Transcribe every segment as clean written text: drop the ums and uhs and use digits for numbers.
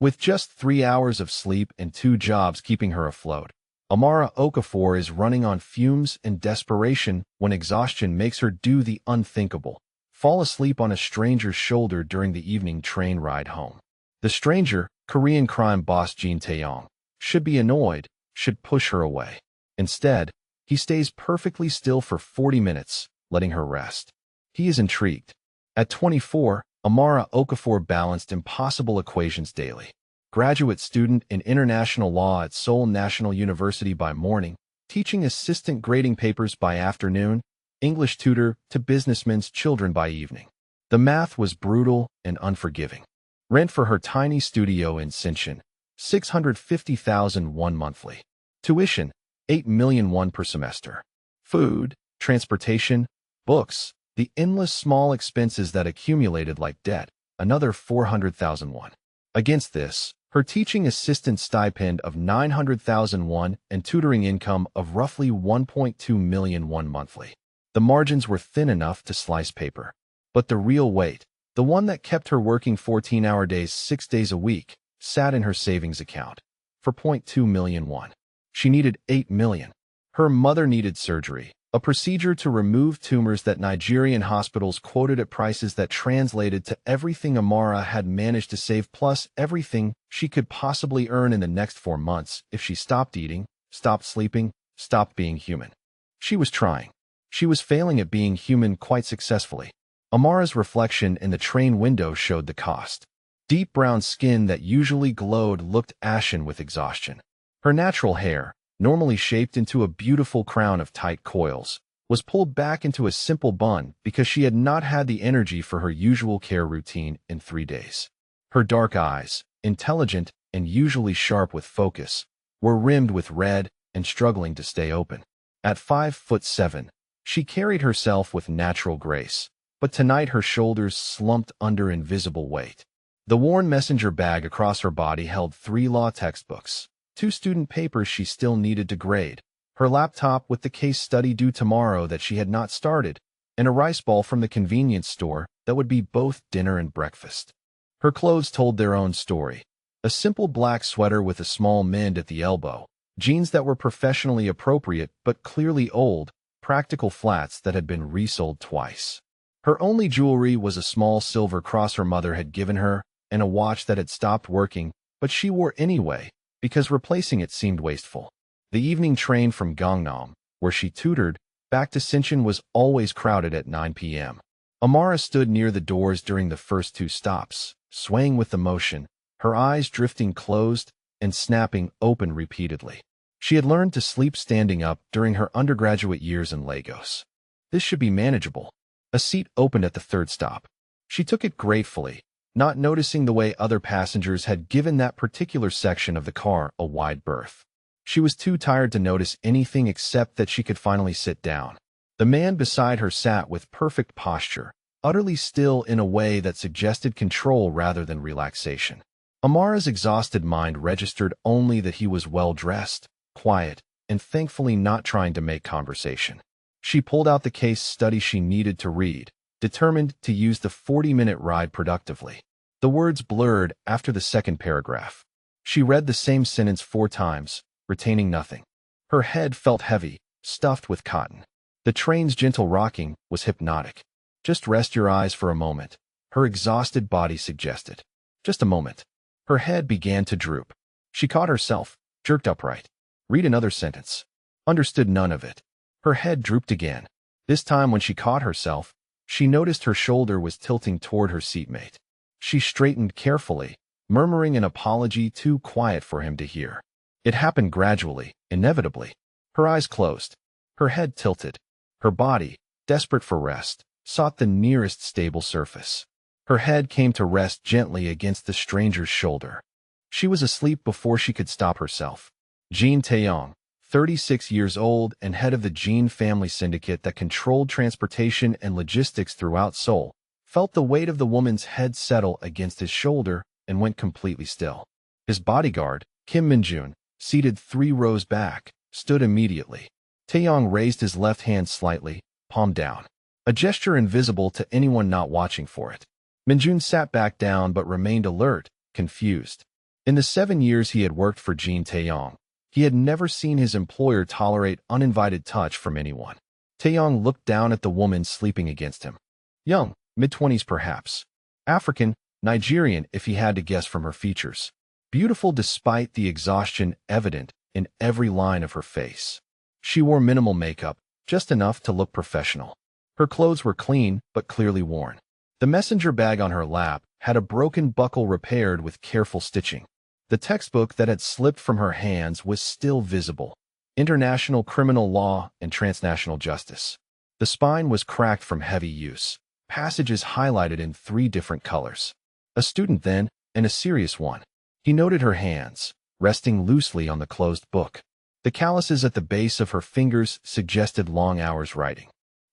With just 3 hours of sleep and 2 jobs keeping her afloat, Amara Okafor is running on fumes and desperation when exhaustion makes her do the unthinkable: fall asleep on a stranger's shoulder during the evening train ride home. The stranger, Korean crime boss Jin Taeyong, should be annoyed, should push her away. Instead, he stays perfectly still for 40 minutes, letting her rest. He is intrigued. At 24, Amara Okafor balanced impossible equations daily. Graduate student in international law at Seoul National University by morning, teaching assistant grading papers by afternoon, English tutor to businessmen's children by evening. The math was brutal and unforgiving. Rent for her tiny studio in Sinchon, 650,000 won monthly. Tuition, 8 million won per semester. Food, transportation, books, the endless small expenses that accumulated like debt, another 400,000 won. Against this, her teaching assistant stipend of 900,000 won and tutoring income of roughly 1.2 million won monthly. The margins were thin enough to slice paper. But the real weight, the one that kept her working 14-hour days 6 days a week, sat in her savings account. For 0.2 million won. She needed 8 million. Her mother needed surgery, a procedure to remove tumors that Nigerian hospitals quoted at prices that translated to everything Amara had managed to save plus everything she could possibly earn in the next 4 months if she stopped eating, stopped sleeping, stopped being human. She was trying. She was failing at being human quite successfully. Amara's reflection in the train window showed the cost. Deep brown skin that usually glowed looked ashen with exhaustion. Her natural hair, normally shaped into a beautiful crown of tight coils, was pulled back into a simple bun because she had not had the energy for her usual care routine in 3 days. Her dark eyes, intelligent and usually sharp with focus, were rimmed with red and struggling to stay open. At 5'7", she carried herself with natural grace, but tonight her shoulders slumped under invisible weight. The worn messenger bag across her body held 3 law textbooks, 2 student papers she still needed to grade, her laptop with the case study due tomorrow that she had not started, and a rice ball from the convenience store that would be both dinner and breakfast. Her clothes told their own story. A simple black sweater with a small mend at the elbow, jeans that were professionally appropriate but clearly old, practical flats that had been resold twice. Her only jewelry was a small silver cross her mother had given her and a watch that had stopped working, but she wore anyway, because replacing it seemed wasteful. The evening train from Gangnam, where she tutored, back to Sinchon was always crowded at 9 p.m. Amara stood near the doors during the first 2 stops, swaying with the motion, her eyes drifting closed and snapping open repeatedly. She had learned to sleep standing up during her undergraduate years in Lagos. This should be manageable. A seat opened at the 3rd stop. She took it gratefully, not noticing the way other passengers had given that particular section of the car a wide berth. She was too tired to notice anything except that she could finally sit down. The man beside her sat with perfect posture, utterly still in a way that suggested control rather than relaxation. Amara's exhausted mind registered only that he was well-dressed, quiet, and thankfully not trying to make conversation. She pulled out the case study she needed to read, determined to use the 40-minute ride productively. The words blurred after the 2nd paragraph. She read the same sentence 4 times, retaining nothing. Her head felt heavy, stuffed with cotton. The train's gentle rocking was hypnotic. Just rest your eyes for a moment, her exhausted body suggested. Just a moment. Her head began to droop. She caught herself, jerked upright. Read another sentence. Understood none of it. Her head drooped again. This time when she caught herself, she noticed her shoulder was tilting toward her seatmate. She straightened carefully, murmuring an apology too quiet for him to hear. It happened gradually, inevitably. Her eyes closed. Her head tilted. Her body, desperate for rest, sought the nearest stable surface. Her head came to rest gently against the stranger's shoulder. She was asleep before she could stop herself. Jin Taeyong, 36 years old and head of the Jin family syndicate that controlled transportation and logistics throughout Seoul, felt the weight of the woman's head settle against his shoulder and went completely still. His bodyguard, Kim Minjun, seated 3 rows back, stood immediately. Taeyong raised his left hand slightly, palm down, a gesture invisible to anyone not watching for it. Minjun sat back down but remained alert, confused. In the 7 years he had worked for Jin Taeyong, he had never seen his employer tolerate uninvited touch from anyone. Taeyong looked down at the woman sleeping against him. Young, mid-20s perhaps. African, Nigerian if he had to guess from her features. Beautiful despite the exhaustion evident in every line of her face. She wore minimal makeup, just enough to look professional. Her clothes were clean but clearly worn. The messenger bag on her lap had a broken buckle repaired with careful stitching. The textbook that had slipped from her hands was still visible. International criminal law and transnational justice. The spine was cracked from heavy use. Passages highlighted in 3 different colors. A student then, and a serious one. He noted her hands, resting loosely on the closed book. The calluses at the base of her fingers suggested long hours writing.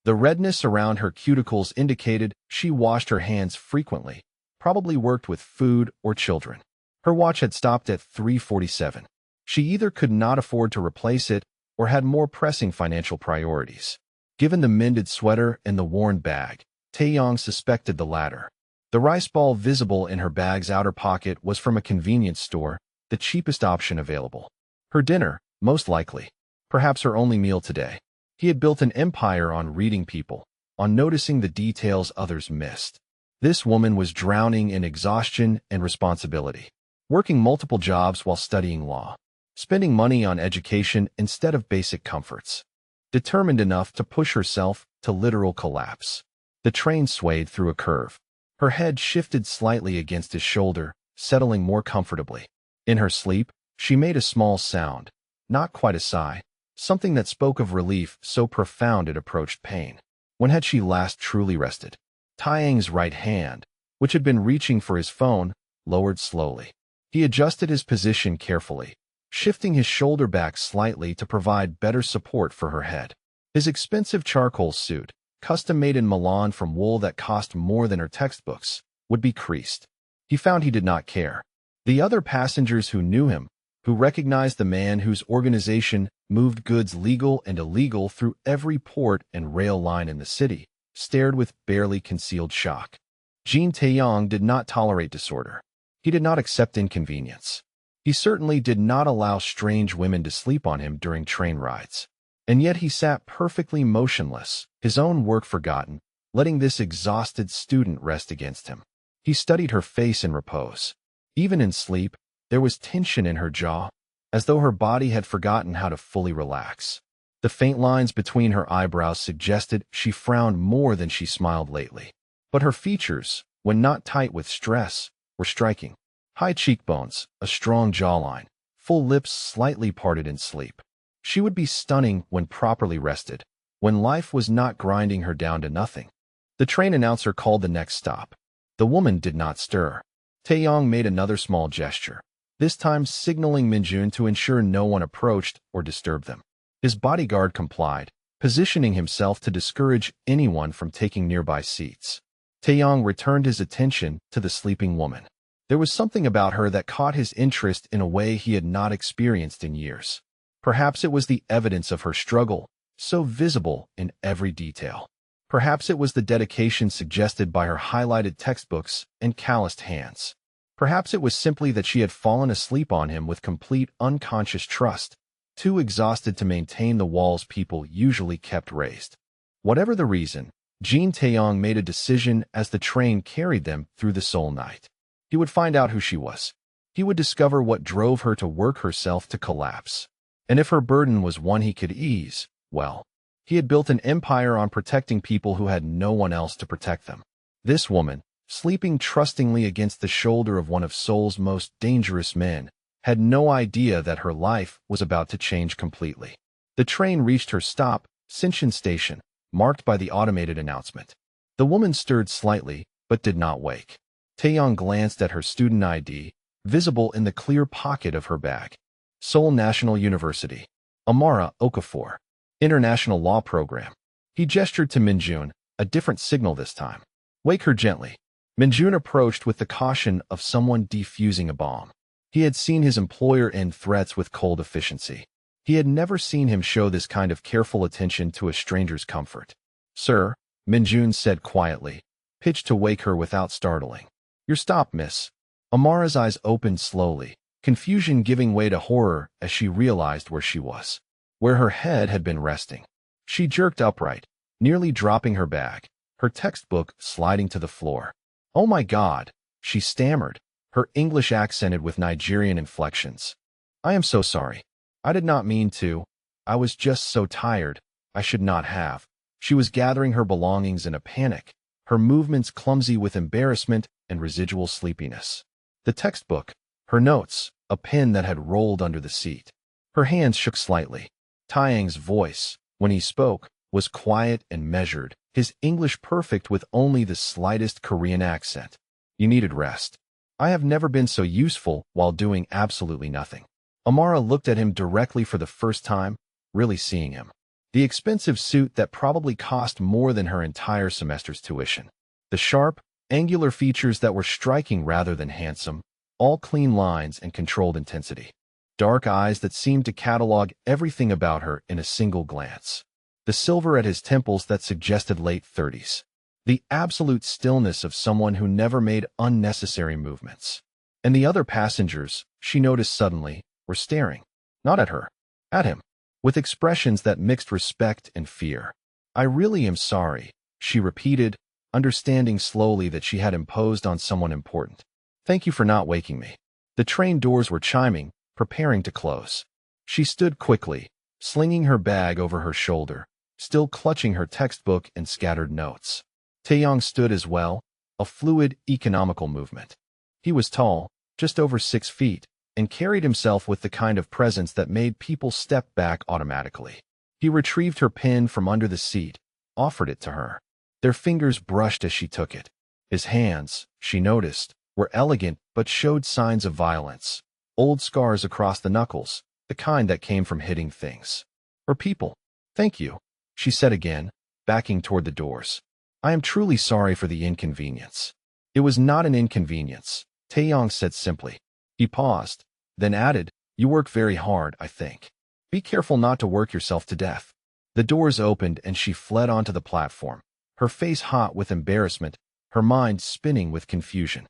The redness around her cuticles indicated she washed her hands frequently, probably worked with food or children. Her watch had stopped at 3:47. She either could not afford to replace it or had more pressing financial priorities. Given the mended sweater and the worn bag, Taeyong suspected the latter. The rice ball visible in her bag's outer pocket was from a convenience store, the cheapest option available. Her dinner, most likely. Perhaps her only meal today. He had built an empire on reading people, on noticing the details others missed. This woman was drowning in exhaustion and responsibility. Working multiple jobs while studying law. Spending money on education instead of basic comforts. Determined enough to push herself to literal collapse. The train swayed through a curve. Her head shifted slightly against his shoulder, settling more comfortably. In her sleep, she made a small sound, not quite a sigh, something that spoke of relief so profound it approached pain. When had she last truly rested? Taeyong's right hand, which had been reaching for his phone, lowered slowly. He adjusted his position carefully, shifting his shoulder back slightly to provide better support for her head. His expensive charcoal suit, custom-made in Milan from wool that cost more than her textbooks, would be creased. He found he did not care. The other passengers who knew him, who recognized the man whose organization moved goods legal and illegal through every port and rail line in the city, stared with barely concealed shock. Jin Taeyong did not tolerate disorder. He did not accept inconvenience. He certainly did not allow strange women to sleep on him during train rides. And yet he sat perfectly motionless, his own work forgotten, letting this exhausted student rest against him. He studied her face in repose. Even in sleep, there was tension in her jaw, as though her body had forgotten how to fully relax. The faint lines between her eyebrows suggested she frowned more than she smiled lately. But her features, when not tight with stress, were striking. High cheekbones, a strong jawline, full lips slightly parted in sleep. She would be stunning when properly rested, when life was not grinding her down to nothing. The train announcer called the next stop. The woman did not stir. Taeyong made another small gesture, this time signaling Minjun to ensure no one approached or disturbed them. His bodyguard complied, positioning himself to discourage anyone from taking nearby seats. Taeyong returned his attention to the sleeping woman. There was something about her that caught his interest in a way he had not experienced in years. Perhaps it was the evidence of her struggle, so visible in every detail. Perhaps it was the dedication suggested by her highlighted textbooks and calloused hands. Perhaps it was simply that she had fallen asleep on him with complete unconscious trust, too exhausted to maintain the walls people usually kept raised. Whatever the reason, Jin Taeyong made a decision as the train carried them through the Seoul night. He would find out who she was. He would discover what drove her to work herself to collapse. And if her burden was one he could ease, well, he had built an empire on protecting people who had no one else to protect them. This woman, sleeping trustingly against the shoulder of one of Seoul's most dangerous men, had no idea that her life was about to change completely. The train reached her stop, Sinshin Station, marked by the automated announcement. The woman stirred slightly, but did not wake. Taeyong glanced at her student ID, visible in the clear pocket of her bag. Seoul National University. Amara Okafor. International Law Program. He gestured to Minjun, a different signal this time. Wake her gently. Minjun approached with the caution of someone defusing a bomb. He had seen his employer end threats with cold efficiency. He had never seen him show this kind of careful attention to a stranger's comfort. Sir, Minjun said quietly, pitched to wake her without startling. Your stop, miss. Amara's eyes opened slowly, confusion giving way to horror as she realized where she was, where her head had been resting. She jerked upright, nearly dropping her bag, her textbook sliding to the floor. "Oh my God," she stammered, her English accented with Nigerian inflections. "I am so sorry. I did not mean to. I was just so tired. I should not have." She was gathering her belongings in a panic, her movements clumsy with embarrassment and residual sleepiness. The textbook, her notes, a pen that had rolled under the seat. Her hands shook slightly. Taeyang's voice, when he spoke, was quiet and measured, his English perfect with only the slightest Korean accent. "You needed rest. I have never been so useful while doing absolutely nothing." Amara looked at him directly for the first time, really seeing him. The expensive suit that probably cost more than her entire semester's tuition. The sharp, angular features that were striking rather than handsome, all clean lines and controlled intensity. Dark eyes that seemed to catalog everything about her in a single glance. The silver at his temples that suggested late 30s. The absolute stillness of someone who never made unnecessary movements. And the other passengers, she noticed suddenly, were staring, not at her, at him, with expressions that mixed respect and fear. "I really am sorry," she repeated, understanding slowly that she had imposed on someone important. "Thank you for not waking me." The train doors were chiming, preparing to close. She stood quickly, slinging her bag over her shoulder, still clutching her textbook and scattered notes. Taeyang stood as well, a fluid, economical movement. He was tall, just over 6 feet, and carried himself with the kind of presence that made people step back automatically. He retrieved her pen from under the seat, offered it to her. Their fingers brushed as she took it. His hands, she noticed, were elegant but showed signs of violence. Old scars across the knuckles, the kind that came from hitting things. "Or people. Thank you," she said again, backing toward the doors. "I am truly sorry for the inconvenience." "It was not an inconvenience," Taeyang said simply. He paused, then added, "You work very hard, I think. Be careful not to work yourself to death." The doors opened and she fled onto the platform, her face hot with embarrassment, her mind spinning with confusion.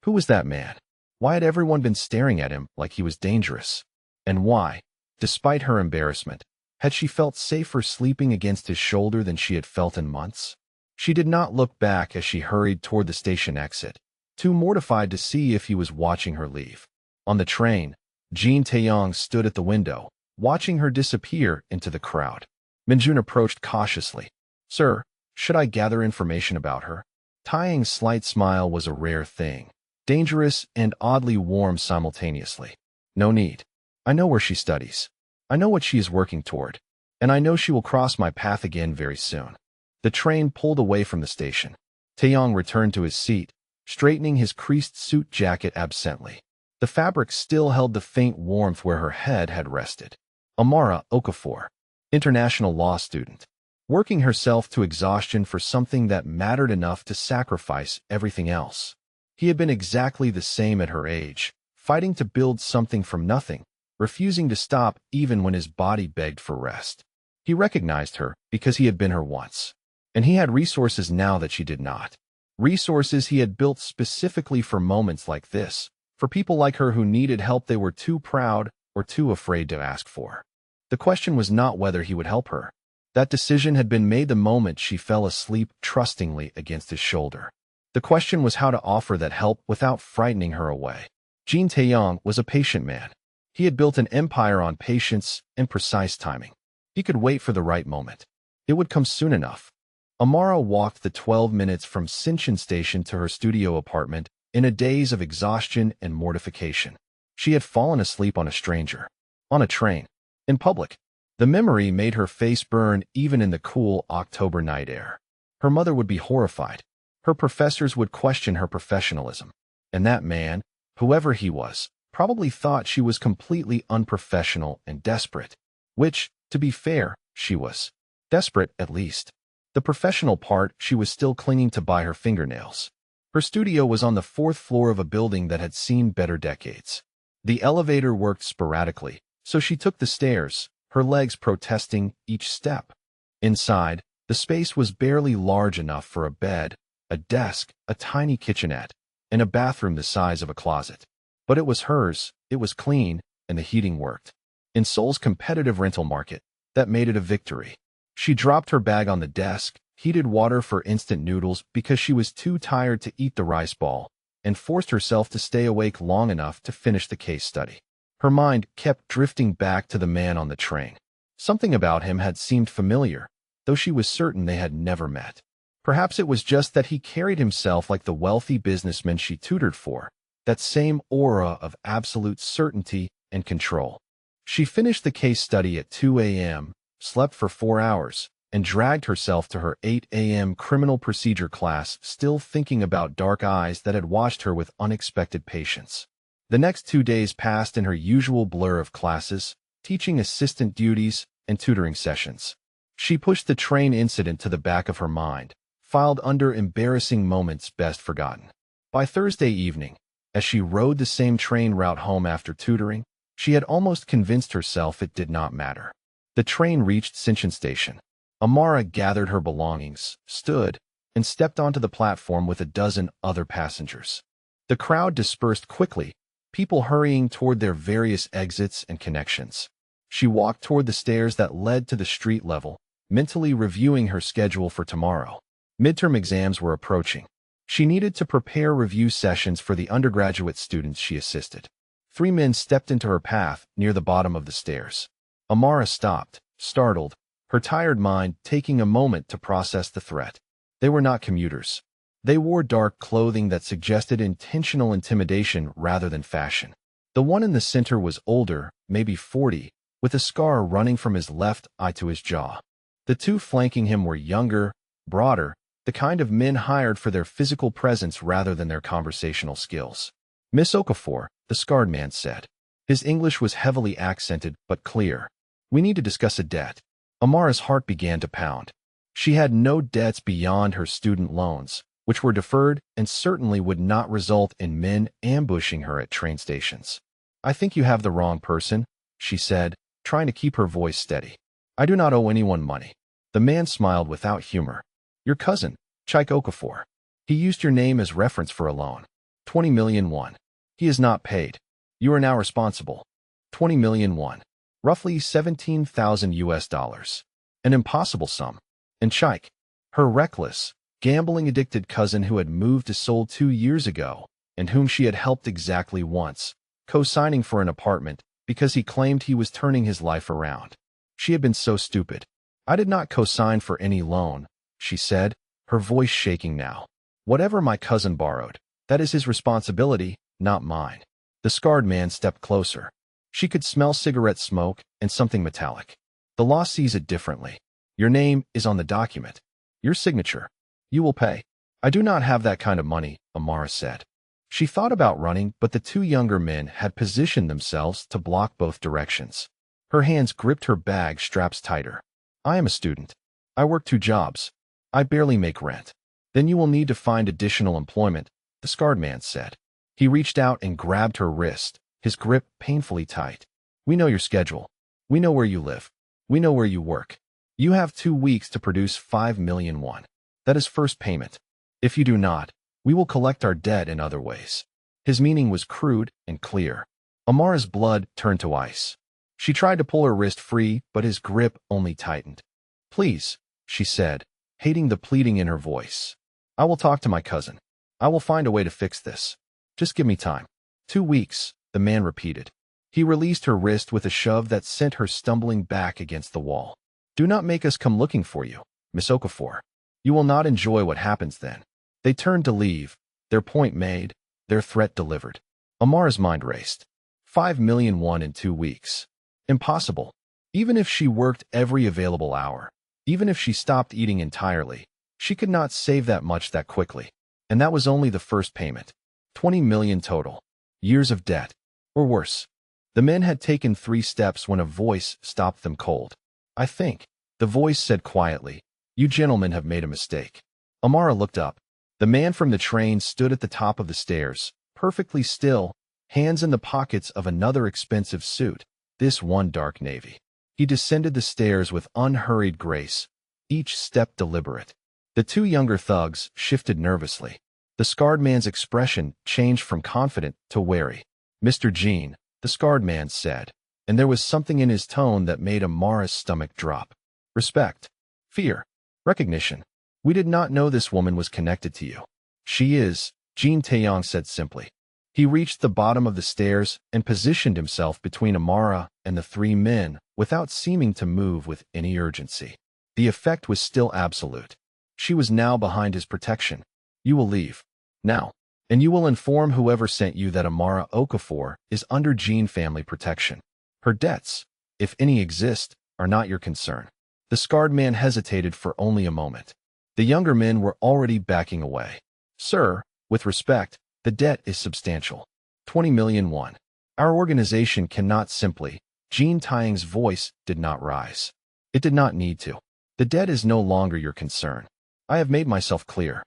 Who was that man? Why had everyone been staring at him like he was dangerous? And why, despite her embarrassment, had she felt safer sleeping against his shoulder than she had felt in months? She did not look back as she hurried toward the station exit, too mortified to see if he was watching her leave. On the train, Jean Taeyang stood at the window, watching her disappear into the crowd. Minjun approached cautiously. "Sir, should I gather information about her?" Taeyang's slight smile was a rare thing, dangerous and oddly warm simultaneously. "No need. I know where she studies. I know what she is working toward, and I know she will cross my path again very soon." The train pulled away from the station. Taeyang returned to his seat, straightening his creased suit jacket absently. The fabric still held the faint warmth where her head had rested. Amara Okafor, international law student, working herself to exhaustion for something that mattered enough to sacrifice everything else. He had been exactly the same at her age, fighting to build something from nothing, refusing to stop even when his body begged for rest. He recognized her because he had been her once, and he had resources now that she did not. Resources he had built specifically for moments like this, for people like her who needed help they were too proud or too afraid to ask for. The question was not whether he would help her. That decision had been made the moment she fell asleep trustingly against his shoulder. The question was how to offer that help without frightening her away. Jean Taeyang was a patient man. He had built an empire on patience and precise timing. He could wait for the right moment. It would come soon enough. Amara walked the 12 minutes from Sinchon Station to her studio apartment in a daze of exhaustion and mortification. She had fallen asleep on a stranger, on a train, in public. The memory made her face burn even in the cool October night air. Her mother would be horrified. Her professors would question her professionalism. And that man, whoever he was, probably thought she was completely unprofessional and desperate. Which, to be fair, she was. Desperate, at least. The professional part she was still clinging to by her fingernails. Her studio was on the 4th floor of a building that had seen better decades. The elevator worked sporadically, so she took the stairs, her legs protesting each step. Inside, the space was barely large enough for a bed, a desk, a tiny kitchenette, and a bathroom the size of a closet. But it was hers, It was clean, and the heating worked. In Seoul's competitive rental market, that made it a victory. She dropped her bag on the desk, heated water for instant noodles because she was too tired to eat the rice ball, and forced herself to stay awake long enough to finish the case study. Her mind kept drifting back to the man on the train. Something about him had seemed familiar, though she was certain they had never met. Perhaps it was just that he carried himself like the wealthy businessman she tutored for, that same aura of absolute certainty and control. She finished the case study at 2 a.m., slept for 4 hours, and dragged herself to her 8 a.m. criminal procedure class, still thinking about dark eyes that had watched her with unexpected patience. The next 2 days passed in her usual blur of classes, teaching assistant duties, and tutoring sessions. She pushed the train incident to the back of her mind, filed under embarrassing moments best forgotten. By Thursday evening, as she rode the same train route home after tutoring, she had almost convinced herself it did not matter. The train reached Shinshin Station. Amara gathered her belongings, stood, and stepped onto the platform with a dozen other passengers. The crowd dispersed quickly, people hurrying toward their various exits and connections. She walked toward the stairs that led to the street level, mentally reviewing her schedule for tomorrow. Midterm exams were approaching. She needed to prepare review sessions for the undergraduate students she assisted. 3 men stepped into her path near the bottom of the stairs. Amara stopped, startled, her tired mind taking a moment to process the threat. They were not commuters. They wore dark clothing that suggested intentional intimidation rather than fashion. The one in the center was older, maybe 40, with a scar running from his left eye to his jaw. The 2 flanking him were younger, broader, the kind of men hired for their physical presence rather than their conversational skills. "Miss Okafor," the scarred man said. His English was heavily accented but clear. "We need to discuss a debt." Amara's heart began to pound. She had no debts beyond her student loans, which were deferred and certainly would not result in men ambushing her at train stations. "I think you have the wrong person," she said, trying to keep her voice steady. "I do not owe anyone money." The man smiled without humor. "Your cousin, Chike Okafor. He used your name as reference for a loan. 20 million won. He is not paid. You are now responsible. 20 million won. Roughly 17,000 US dollars. An impossible sum. And Chike, her reckless, gambling-addicted cousin who had moved to Seoul 2 years ago, and whom she had helped exactly once, co-signing for an apartment because he claimed he was turning his life around. She had been so stupid. "I did not co-sign for any loan," she said, her voice shaking now. "Whatever my cousin borrowed, that is his responsibility, not mine." The scarred man stepped closer. She could smell cigarette smoke and something metallic. "The law sees it differently. Your name is on the document. Your signature. You will pay." "I do not have that kind of money," Amara said. She thought about running, but the 2 younger men had positioned themselves to block both directions. Her hands gripped her bag straps tighter. "I am a student. I work 2 jobs. I barely make rent." "Then you will need to find additional employment," the scarred man said. He reached out and grabbed her wrist, his grip painfully tight. "We know your schedule. We know where you live. We know where you work. You have 2 weeks to produce 5 million won. That is first payment. If you do not, we will collect our debt in other ways." His meaning was crude and clear. Amara's blood turned to ice. She tried to pull her wrist free, but his grip only tightened. "Please," she said, hating the pleading in her voice. "I will talk to my cousin. I will find a way to fix this. Just give me time." 2 weeks, the man repeated. He released her wrist with a shove that sent her stumbling back against the wall. "Do not make us come looking for you, Miss Okafor. You will not enjoy what happens then." They turned to leave, their point made, their threat delivered. Amara's mind raced. 5 million won in 2 weeks. Impossible. Even if she worked every available hour, even if she stopped eating entirely, she could not save that much that quickly. And that was only the first payment. 20 million total. Years of debt. Or worse. The men had taken 3 steps when a voice stopped them cold. "I think," the voice said quietly, "you gentlemen have made a mistake." Amara looked up. The man from the train stood at the top of the stairs, perfectly still, hands in the pockets of another expensive suit, this one dark navy. He descended the stairs with unhurried grace, each step deliberate. The 2 younger thugs shifted nervously. The scarred man's expression changed from confident to wary. "Mr. Jean," the scarred man said, and there was something in his tone that made Amara's stomach drop. Respect. Fear. Recognition. We did not know this woman was connected to you. She is, Jean Taeyong said simply. He reached the bottom of the stairs and positioned himself between Amara and the three men without seeming to move with any urgency. The effect was still absolute. She was now behind his protection. You will leave. Now. And you will inform whoever sent you that Amara Okafor is under Jean family protection. Her debts, if any exist, are not your concern. The scarred man hesitated for only a moment. The younger men were already backing away. Sir, with respect, the debt is substantial. 20 million won. Our organization cannot simply. Jean Taeyong's voice did not rise. It did not need to. The debt is no longer your concern. I have made myself clear.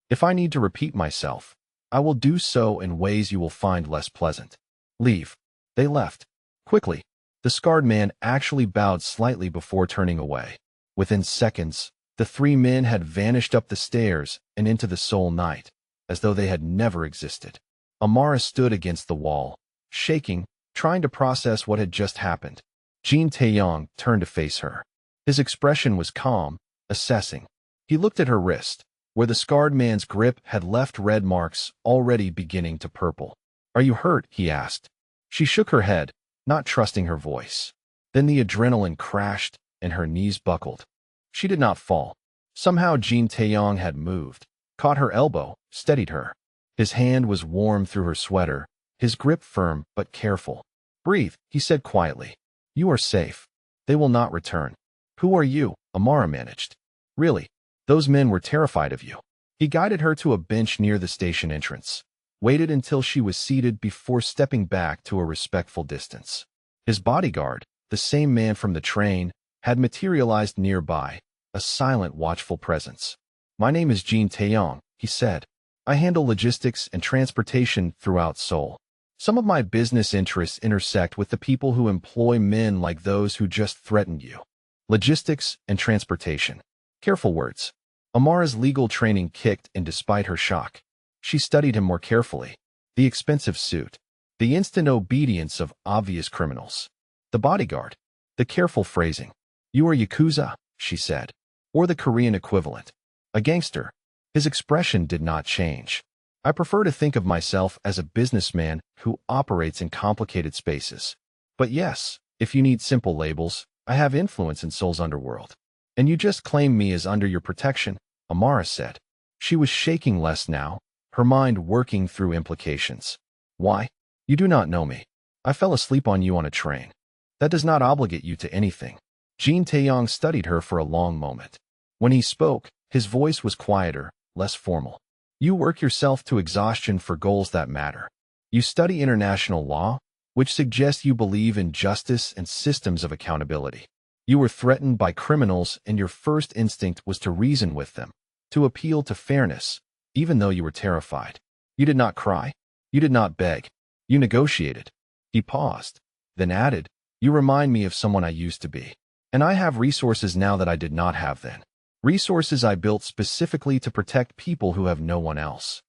If I need to repeat myself, I will do so in ways you will find less pleasant. Leave. They left. Quickly. The scarred man actually bowed slightly before turning away. Within seconds, the three men had vanished up the stairs and into the soul night, as though they had never existed. Amara stood against the wall, shaking, trying to process what had just happened. Jean Taeyong turned to face her. His expression was calm, assessing. He looked at her wrist, where the scarred man's grip had left red marks already beginning to purple. Are you hurt? He asked. She shook her head, not trusting her voice. Then the adrenaline crashed and her knees buckled. She did not fall. Somehow Jean Taeyong had moved, caught her elbow, steadied her. His hand was warm through her sweater, his grip firm but careful. Breathe, he said quietly. You are safe. They will not return. Who are you? Amara managed. Really, those men were terrified of you. He guided her to a bench near the station entrance, waited until she was seated before stepping back to a respectful distance. His bodyguard, the same man from the train, had materialized nearby, a silent, watchful presence. My name is Jean Taeyong, he said. I handle logistics and transportation throughout Seoul. Some of my business interests intersect with the people who employ men like those who just threatened you. Logistics and transportation. Careful words. Amara's legal training kicked in despite her shock. She studied him more carefully. The expensive suit. The instant obedience of obvious criminals. The bodyguard. The careful phrasing. You are Yakuza, she said. Or the Korean equivalent. A gangster. His expression did not change. I prefer to think of myself as a businessman who operates in complicated spaces. But yes, if you need simple labels, I have influence in Seoul's underworld. And you just claim me as under your protection, Amara said. She was shaking less now, her mind working through implications. Why? You do not know me. I fell asleep on you on a train. That does not obligate you to anything. Jean Taeyong studied her for a long moment. When he spoke, his voice was quieter, less formal. You work yourself to exhaustion for goals that matter. You study international law, which suggests you believe in justice and systems of accountability. You were threatened by criminals and your first instinct was to reason with them, to appeal to fairness, even though you were terrified. You did not cry. You did not beg. You negotiated. He paused, then added, You remind me of someone I used to be. And I have resources now that I did not have then. Resources I built specifically to protect people who have no one else.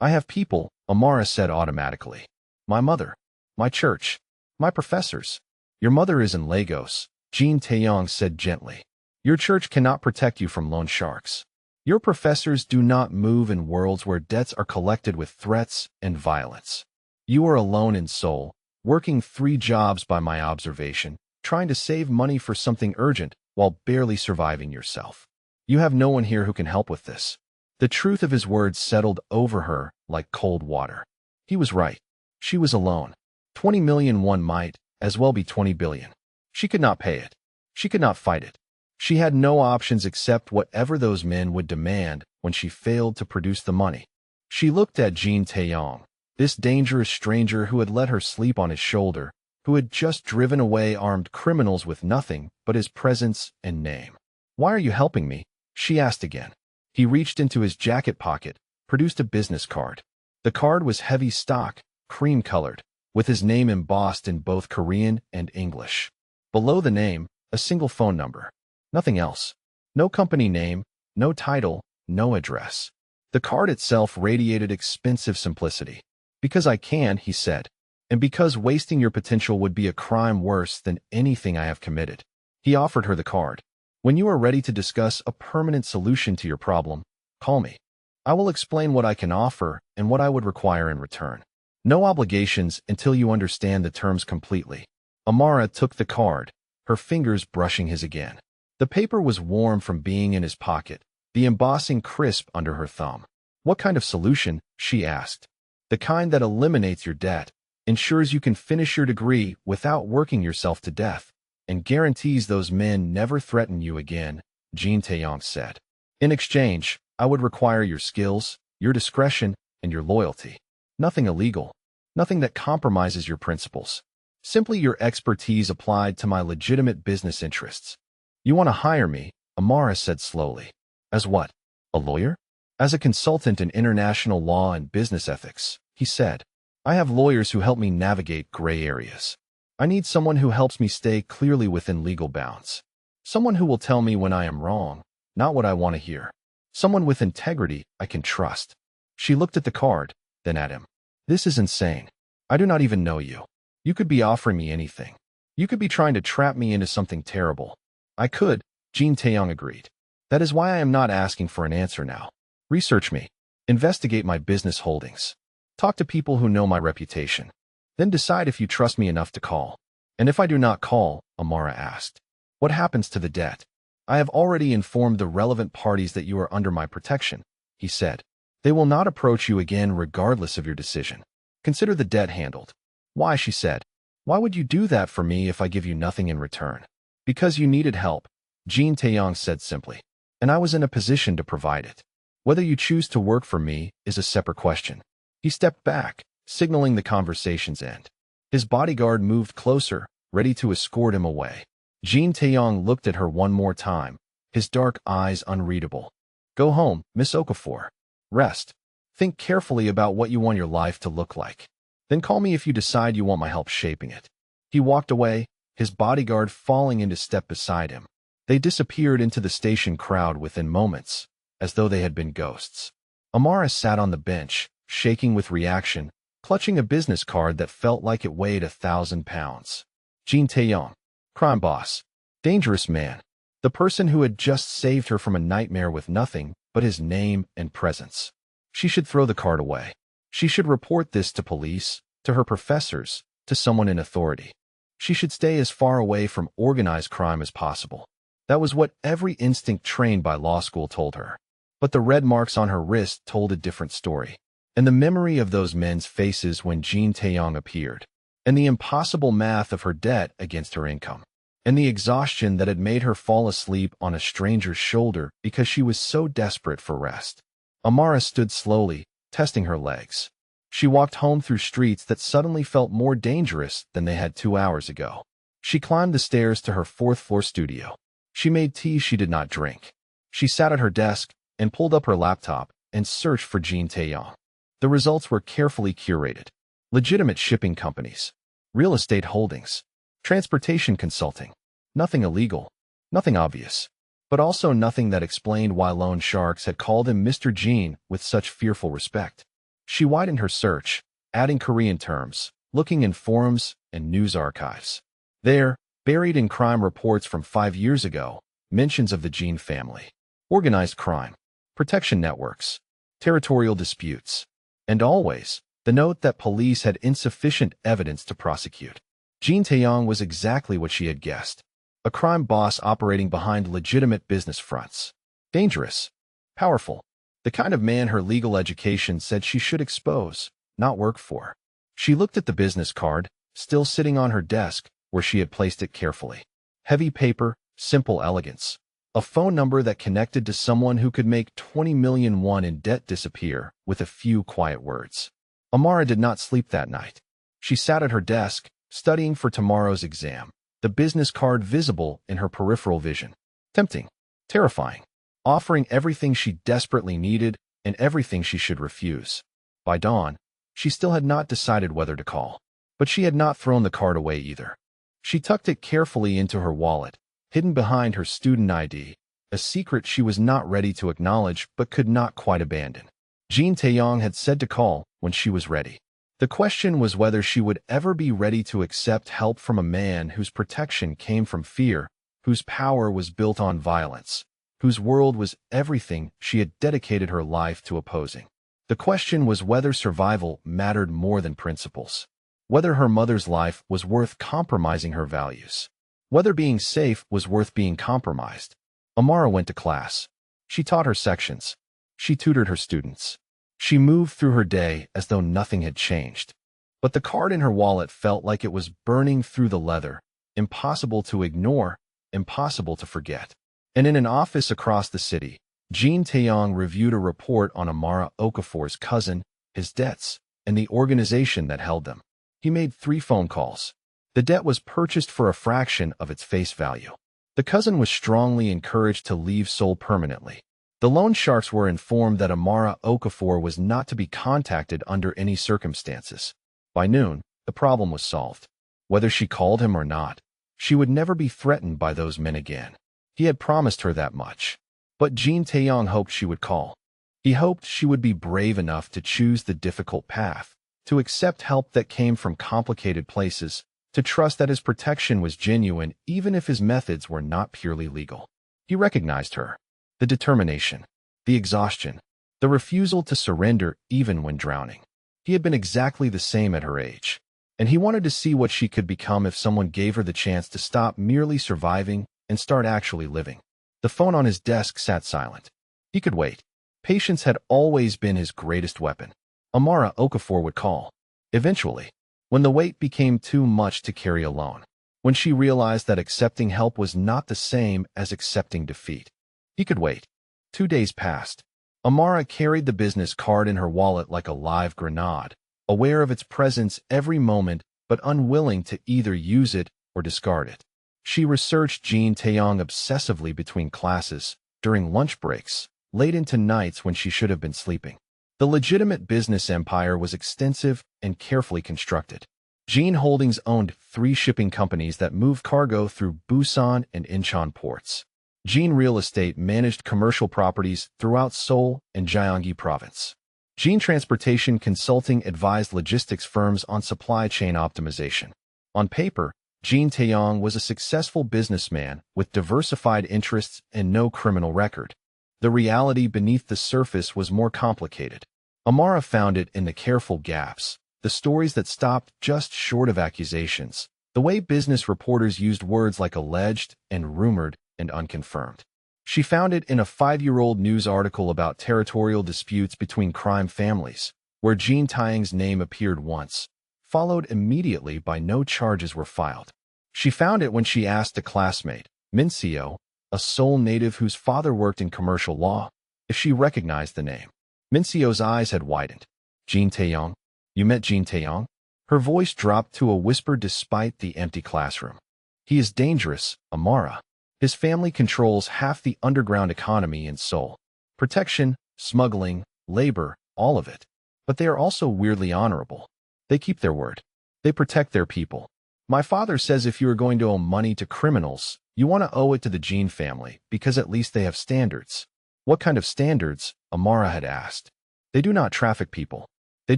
I have people, Amara said automatically. My mother. My church. My professors. Your mother is in Lagos, Jean Taeyong said gently. Your church cannot protect you from loan sharks. Your professors do not move in worlds where debts are collected with threats and violence. You are alone in Seoul, working 3 jobs by my observation, trying to save money for something urgent while barely surviving yourself. You have no one here who can help with this. The truth of his words settled over her like cold water. He was right. She was alone. 20 million won might as well be 20 billion. She could not pay it. She could not fight it. She had no options except whatever those men would demand when she failed to produce the money. She looked at Jean Taeyong, this dangerous stranger who had let her sleep on his shoulder, who had just driven away armed criminals with nothing but his presence and name. Why are you helping me? She asked again. He reached into his jacket pocket, produced a business card. The card was heavy stock, cream-colored, with his name embossed in both Korean and English. Below the name, a single phone number. Nothing else. No company name, no title, no address. The card itself radiated expensive simplicity. Because I can, he said. and because wasting your potential would be a crime worse than anything I have committed. He offered her the card. When you are ready to discuss a permanent solution to your problem, call me. I will explain what I can offer and what I would require in return. No obligations until you understand the terms completely. Amara took the card, her fingers brushing his again. The paper was warm from being in his pocket, the embossing crisp under her thumb. What kind of solution? She asked. The kind that eliminates your debt, ensures you can finish your degree without working yourself to death, and guarantees those men never threaten you again, Jean Taeyong said. In exchange, I would require your skills, your discretion, and your loyalty. Nothing illegal. Nothing that compromises your principles. Simply your expertise applied to my legitimate business interests. You want to hire me, Amara said slowly. As what? A lawyer? As a consultant in international law and business ethics, he said. I have lawyers who help me navigate gray areas. I need someone who helps me stay clearly within legal bounds. Someone who will tell me when I am wrong, not what I want to hear. Someone with integrity I can trust. She looked at the card, then at him. This is insane. I do not even know you. You could be offering me anything. You could be trying to trap me into something terrible. I could, Jean Taeyong agreed. That is why I am not asking for an answer now. Research me. Investigate my business holdings. Talk to people who know my reputation. Then decide if you trust me enough to call. And if I do not call, Amara asked. What happens to the debt? I have already informed the relevant parties that you are under my protection, he said. They will not approach you again regardless of your decision. Consider the debt handled. Why, she said. Why would you do that for me if I give you nothing in return? Because you needed help, Jean Taeyong said simply. And I was in a position to provide it. Whether you choose to work for me is a separate question. He stepped back, signaling the conversation's end. His bodyguard moved closer, ready to escort him away. Jean Taeyong looked at her one more time, his dark eyes unreadable. Go home, Miss Okafor. Rest. Think carefully about what you want your life to look like. Then call me if you decide you want my help shaping it. He walked away, his bodyguard falling into step beside him. They disappeared into the station crowd within moments, as though they had been ghosts. Amara sat on the bench, shaking with reaction, clutching a business card that felt like it weighed 1,000 pounds. Jean Taeyong. Crime boss. Dangerous man. The person who had just saved her from a nightmare with nothing but his name and presence. She should throw the card away. She should report this to police, to her professors, to someone in authority. She should stay as far away from organized crime as possible. That was what every instinct trained by law school told her. But the red marks on her wrist told a different story. And the memory of those men's faces when Jean Taeyong appeared, and the impossible math of her debt against her income, and the exhaustion that had made her fall asleep on a stranger's shoulder because she was so desperate for rest. Amara stood slowly, testing her legs. She walked home through streets that suddenly felt more dangerous than they had 2 hours ago. She climbed the stairs to her 4th-floor studio. She made tea she did not drink. She sat at her desk and pulled up her laptop and searched for Jean Taeyong. The results were carefully curated. Legitimate shipping companies, real estate holdings, transportation consulting. Nothing illegal, nothing obvious, but also nothing that explained why loan sharks had called him Mr. Jean with such fearful respect. She widened her search, adding Korean terms, looking in forums and news archives. There, buried in crime reports from 5 years ago, mentions of the Jean family, organized crime, protection networks, territorial disputes, and always, the note that police had insufficient evidence to prosecute. Jean Taeyong was exactly what she had guessed. A crime boss operating behind legitimate business fronts. Dangerous. Powerful. The kind of man her legal education said she should expose, not work for. She looked at the business card, still sitting on her desk, where she had placed it carefully. Heavy paper, simple elegance. A phone number that connected to someone who could make 20 million won in debt disappear with a few quiet words. Amara did not sleep that night. She sat at her desk, studying for tomorrow's exam, the business card visible in her peripheral vision. Tempting. Terrifying. Offering everything she desperately needed and everything she should refuse. By dawn, she still had not decided whether to call. But she had not thrown the card away either. She tucked it carefully into her wallet, hidden behind her student ID, a secret she was not ready to acknowledge but could not quite abandon. Jean Taeyong had said to call when she was ready. The question was whether she would ever be ready to accept help from a man whose protection came from fear, whose power was built on violence, whose world was everything she had dedicated her life to opposing. The question was whether survival mattered more than principles, whether her mother's life was worth compromising her values, whether being safe was worth being compromised. Amara went to class. She taught her sections. She tutored her students. She moved through her day as though nothing had changed. But the card in her wallet felt like it was burning through the leather, impossible to ignore, impossible to forget. And in an office across the city, Jean Taeyong reviewed a report on Amara Okafor's cousin, his debts, and the organization that held them. He made 3 phone calls. The debt was purchased for a fraction of its face value. The cousin was strongly encouraged to leave Seoul permanently. The loan sharks were informed that Amara Okafor was not to be contacted under any circumstances. By noon, the problem was solved. Whether she called him or not, she would never be threatened by those men again. He had promised her that much. But Jean Taeyong hoped she would call. He hoped she would be brave enough to choose the difficult path, to accept help that came from complicated places, to trust that his protection was genuine even if his methods were not purely legal. He recognized her. The determination, the exhaustion, the refusal to surrender even when drowning. He had been exactly the same at her age, and he wanted to see what she could become if someone gave her the chance to stop merely surviving and start actually living. The phone on his desk sat silent. He could wait. Patience had always been his greatest weapon. Amara Okafor would call. Eventually, when the weight became too much to carry alone, when she realized that accepting help was not the same as accepting defeat. He could wait. 2 days passed. Amara carried the business card in her wallet like a live grenade, aware of its presence every moment but unwilling to either use it or discard it. She researched Jean Taeyong obsessively between classes, during lunch breaks, late into nights when she should have been sleeping. The legitimate business empire was extensive and carefully constructed. Jean Holdings owned 3 shipping companies that moved cargo through Busan and Incheon ports. Jean Real Estate managed commercial properties throughout Seoul and Gyeonggi Province. Jean Transportation Consulting advised logistics firms on supply chain optimization. On paper, Jean Taeyong was a successful businessman with diversified interests and no criminal record. The reality beneath the surface was more complicated. Amara found it in the careful gaps, the stories that stopped just short of accusations, the way business reporters used words like alleged and rumored and unconfirmed. She found it in a 5-year-old news article about territorial disputes between crime families, where Jean Taeyong's name appeared once, followed immediately by no charges were filed. She found it when she asked a classmate, Minseo, a Seoul native whose father worked in commercial law, if she recognized the name. Minseo's eyes had widened. Jean Taeyong? You met Jean Taeyong? Her voice dropped to a whisper despite the empty classroom. He is dangerous, Amara. His family controls half the underground economy in Seoul. Protection, smuggling, labor, all of it. But they are also weirdly honorable. They keep their word. They protect their people. My father says if you are going to owe money to criminals, you want to owe it to the Jean family because at least they have standards. What kind of standards? Amara had asked. They do not traffic people. They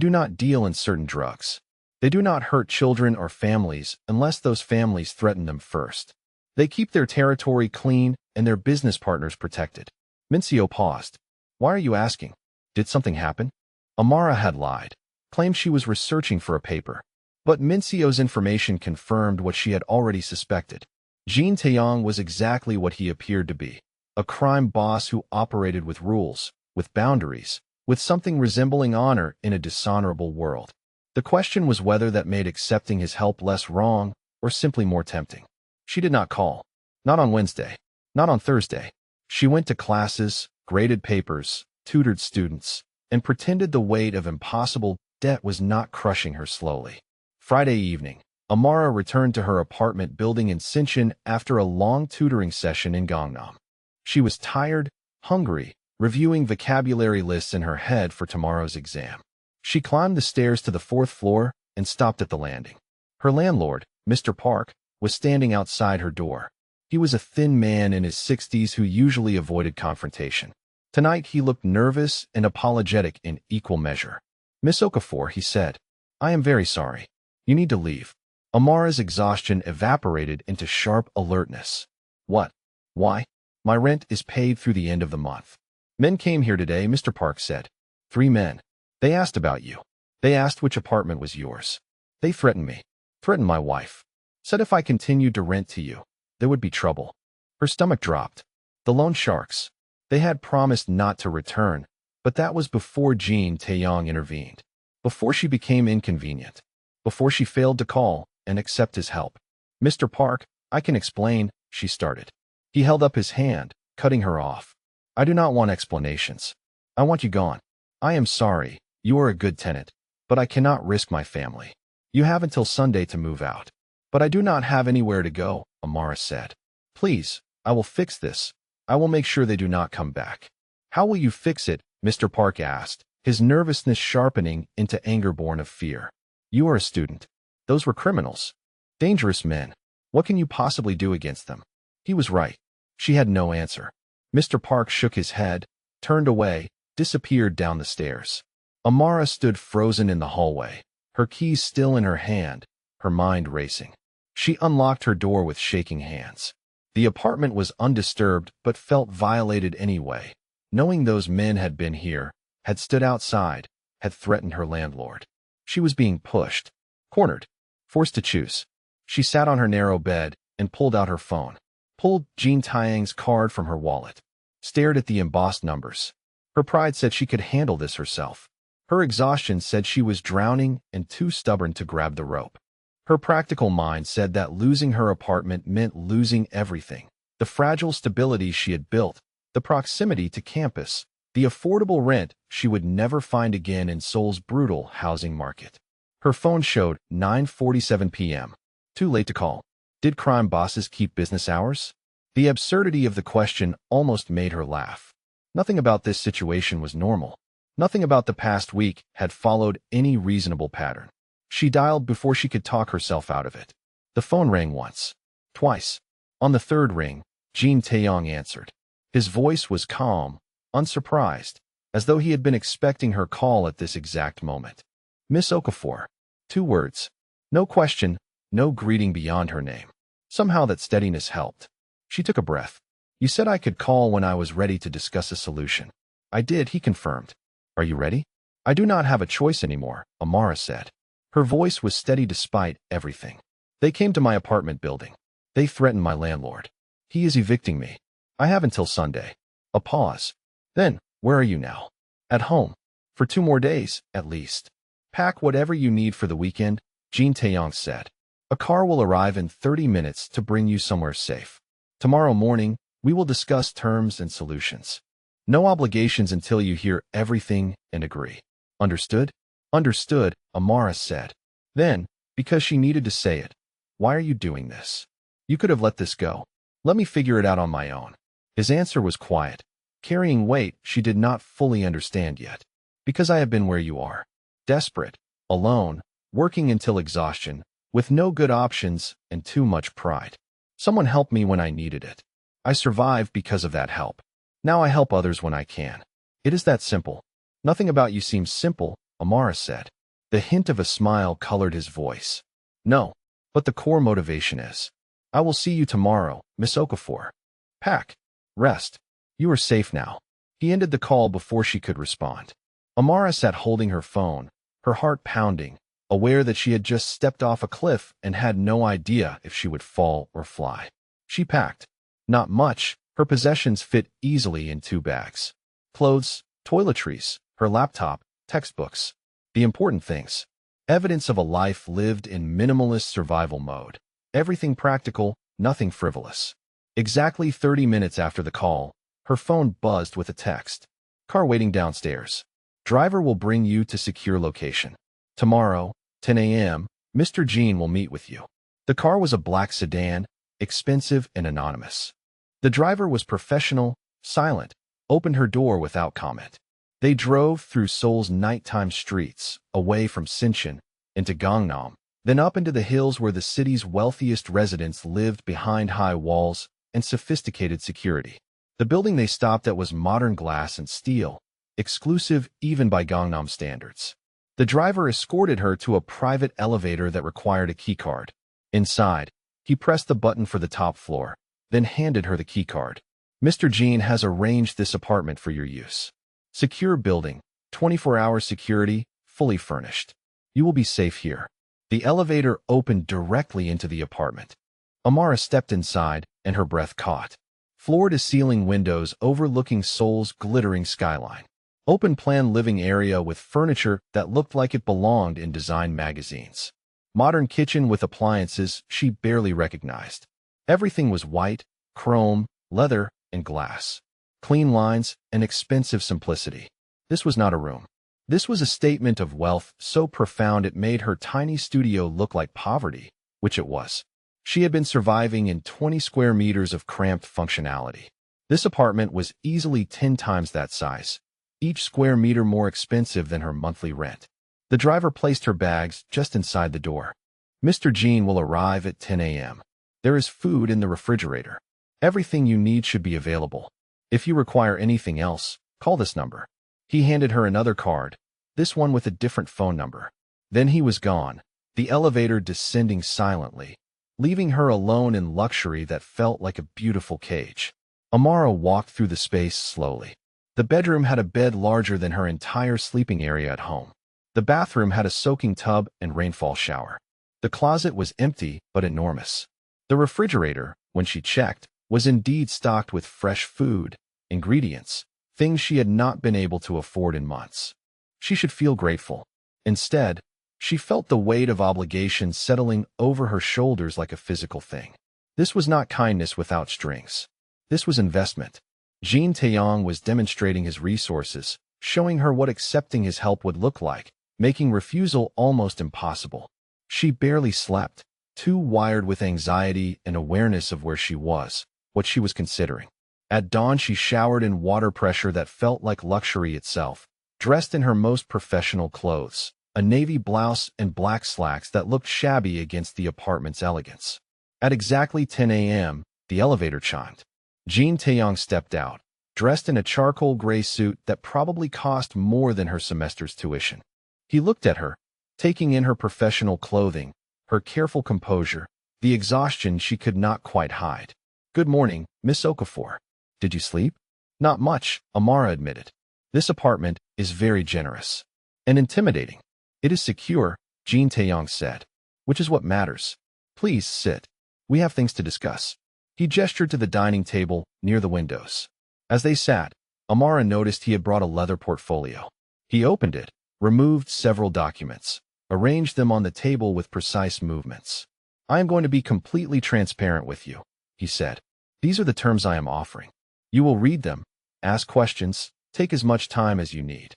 do not deal in certain drugs. They do not hurt children or families unless those families threaten them first. They keep their territory clean and their business partners protected. Minseo paused. Why are you asking? Did something happen? Amara had lied, claimed she was researching for a paper. But Minseo's information confirmed what she had already suspected. Jean Taeyong was exactly what he appeared to be, a crime boss who operated with rules, with boundaries, with something resembling honor in a dishonorable world. The question was whether that made accepting his help less wrong or simply more tempting. She did not call. Not on Wednesday. Not on Thursday. She went to classes, graded papers, tutored students, and pretended the weight of impossible debt was not crushing her slowly. Friday evening, Amara returned to her apartment building in Sinchon after a long tutoring session in Gangnam. She was tired, hungry, reviewing vocabulary lists in her head for tomorrow's exam. She climbed the stairs to the 4th floor and stopped at the landing. Her landlord, Mr. Park, was standing outside her door. He was a thin man in his 60s who usually avoided confrontation. Tonight he looked nervous and apologetic in equal measure. Miss Okafor, he said, I am very sorry. You need to leave. Amara's exhaustion evaporated into sharp alertness. What? Why? My rent is paid through the end of the month. Men came here today, Mr. Park said. 3 men. They asked about you. They asked which apartment was yours. They threatened me. Threatened my wife. Said if I continued to rent to you, there would be trouble. Her stomach dropped. The loan sharks. They had promised not to return, but that was before Jean Taeyong intervened. Before she became inconvenient. Before she failed to call and accept his help. Mr. Park, I can explain, she started. He held up his hand, cutting her off. I do not want explanations. I want you gone. I am sorry, you are a good tenant, but I cannot risk my family. You have until Sunday to move out. But I do not have anywhere to go, Amara said. Please, I will fix this. I will make sure they do not come back. How will you fix it? Mr. Park asked, his nervousness sharpening into anger born of fear. You are a student. Those were criminals. Dangerous men. What can you possibly do against them? He was right. She had no answer. Mr. Park shook his head, turned away, disappeared down the stairs. Amara stood frozen in the hallway, her keys still in her hand, her mind racing. She unlocked her door with shaking hands. The apartment was undisturbed but felt violated anyway. Knowing those men had been here, had stood outside, had threatened her landlord. She was being pushed, cornered, forced to choose. She sat on her narrow bed and pulled out her phone, pulled Jean Taeyong's card from her wallet, stared at the embossed numbers. Her pride said she could handle this herself. Her exhaustion said she was drowning and too stubborn to grab the rope. Her practical mind said that losing her apartment meant losing everything. The fragile stability she had built, the proximity to campus, the affordable rent she would never find again in Seoul's brutal housing market. Her phone showed 9:47 p.m. Too late to call. Did crime bosses keep business hours? The absurdity of the question almost made her laugh. Nothing about this situation was normal. Nothing about the past week had followed any reasonable pattern. She dialed before she could talk herself out of it. The phone rang once, twice. On the third ring, Jean Taeyong answered. His voice was calm, unsurprised, as though he had been expecting her call at this exact moment. Miss Okafor. 2 words. No question, no greeting beyond her name. Somehow that steadiness helped. She took a breath. You said I could call when I was ready to discuss a solution. I did, he confirmed. Are you ready? I do not have a choice anymore, Amara said. Her voice was steady despite everything. They came to my apartment building. They threatened my landlord. He is evicting me. I have until Sunday. A pause. Then, where are you now? At home. For 2 more days, at least. Pack whatever you need for the weekend, Jean Taeyong said. A car will arrive in 30 minutes to bring you somewhere safe. Tomorrow morning, we will discuss terms and solutions. No obligations until you hear everything and agree. Understood? Understood, Amara said. Then, because she needed to say it, why are you doing this? You could have let this go. Let me figure it out on my own. His answer was quiet, carrying weight she did not fully understand yet. Because I have been where you are. Desperate, alone, working until exhaustion, with no good options and too much pride. Someone helped me when I needed it. I survived because of that help. Now I help others when I can. It is that simple. Nothing about you seems simple, Amara said. The hint of a smile colored his voice. No, but the core motivation is. I will see you tomorrow, Miss Okafor. Pack. Rest. You are safe now. He ended the call before she could respond. Amara sat holding her phone, her heart pounding, aware that she had just stepped off a cliff and had no idea if she would fall or fly. She packed. Not much. Her possessions fit easily in 2 bags. Clothes, toiletries, her laptop, textbooks. The important things. Evidence of a life lived in minimalist survival mode. Everything practical, nothing frivolous. Exactly 30 minutes after the call, her phone buzzed with a text. Car waiting downstairs. Driver will bring you to secure location. Tomorrow, 10 a.m., Mr. Jean will meet with you. The car was a black sedan, expensive and anonymous. The driver was professional, silent, opened her door without comment. They drove through Seoul's nighttime streets, away from Sinchon, into Gangnam, then up into the hills where the city's wealthiest residents lived behind high walls and sophisticated security. The building they stopped at was modern glass and steel, exclusive even by Gangnam standards. The driver escorted her to a private elevator that required a keycard. Inside, he pressed the button for the top floor, then handed her the keycard. Mr. Jean has arranged this apartment for your use. Secure building, 24-hour security, fully furnished. You will be safe here. The elevator opened directly into the apartment. Amara stepped inside, and her breath caught. Floor-to-ceiling windows overlooking Seoul's glittering skyline. Open-plan living area with furniture that looked like it belonged in design magazines. Modern kitchen with appliances she barely recognized. Everything was white, chrome, leather, and glass. Clean lines and expensive simplicity. This was not a room. This was a statement of wealth so profound it made her tiny studio look like poverty, which it was. She had been surviving in 20 square meters of cramped functionality. This apartment was easily 10 times that size, each square meter more expensive than her monthly rent. The driver placed her bags just inside the door. Mr. Jean will arrive at 10 a.m. There is food in the refrigerator. Everything you need should be available. If you require anything else, call this number. He handed her another card, this one with a different phone number. Then he was gone, the elevator descending silently, leaving her alone in luxury that felt like a beautiful cage. Amara walked through the space slowly. The bedroom had a bed larger than her entire sleeping area at home. The bathroom had a soaking tub and rainfall shower. The closet was empty but enormous. The refrigerator, when she checked, was indeed stocked with fresh food, ingredients, things she had not been able to afford in months. She should feel grateful. Instead, she felt the weight of obligation settling over her shoulders like a physical thing. This was not kindness without strings. This was investment. Jean Taeyong was demonstrating his resources, showing her what accepting his help would look like, making refusal almost impossible. She barely slept, too wired with anxiety and awareness of where she was, what she was considering. At dawn she showered in water pressure that felt like luxury itself, dressed in her most professional clothes, a navy blouse and black slacks that looked shabby against the apartment's elegance. At exactly 10 a.m., the elevator chimed. Jean Taeyong stepped out, dressed in a charcoal gray suit that probably cost more than her semester's tuition. He looked at her, taking in her professional clothing, her careful composure, the exhaustion she could not quite hide. "Good morning, Miss Okafor. Did you sleep?" "Not much," Amara admitted. "This apartment is very generous. And intimidating." "It is secure," Jean Taeyong said. "Which is what matters. Please sit. We have things to discuss." He gestured to the dining table near the windows. As they sat, Amara noticed he had brought a leather portfolio. He opened it, removed several documents, arranged them on the table with precise movements. "I am going to be completely transparent with you," he said. "These are the terms I am offering. You will read them, ask questions, take as much time as you need.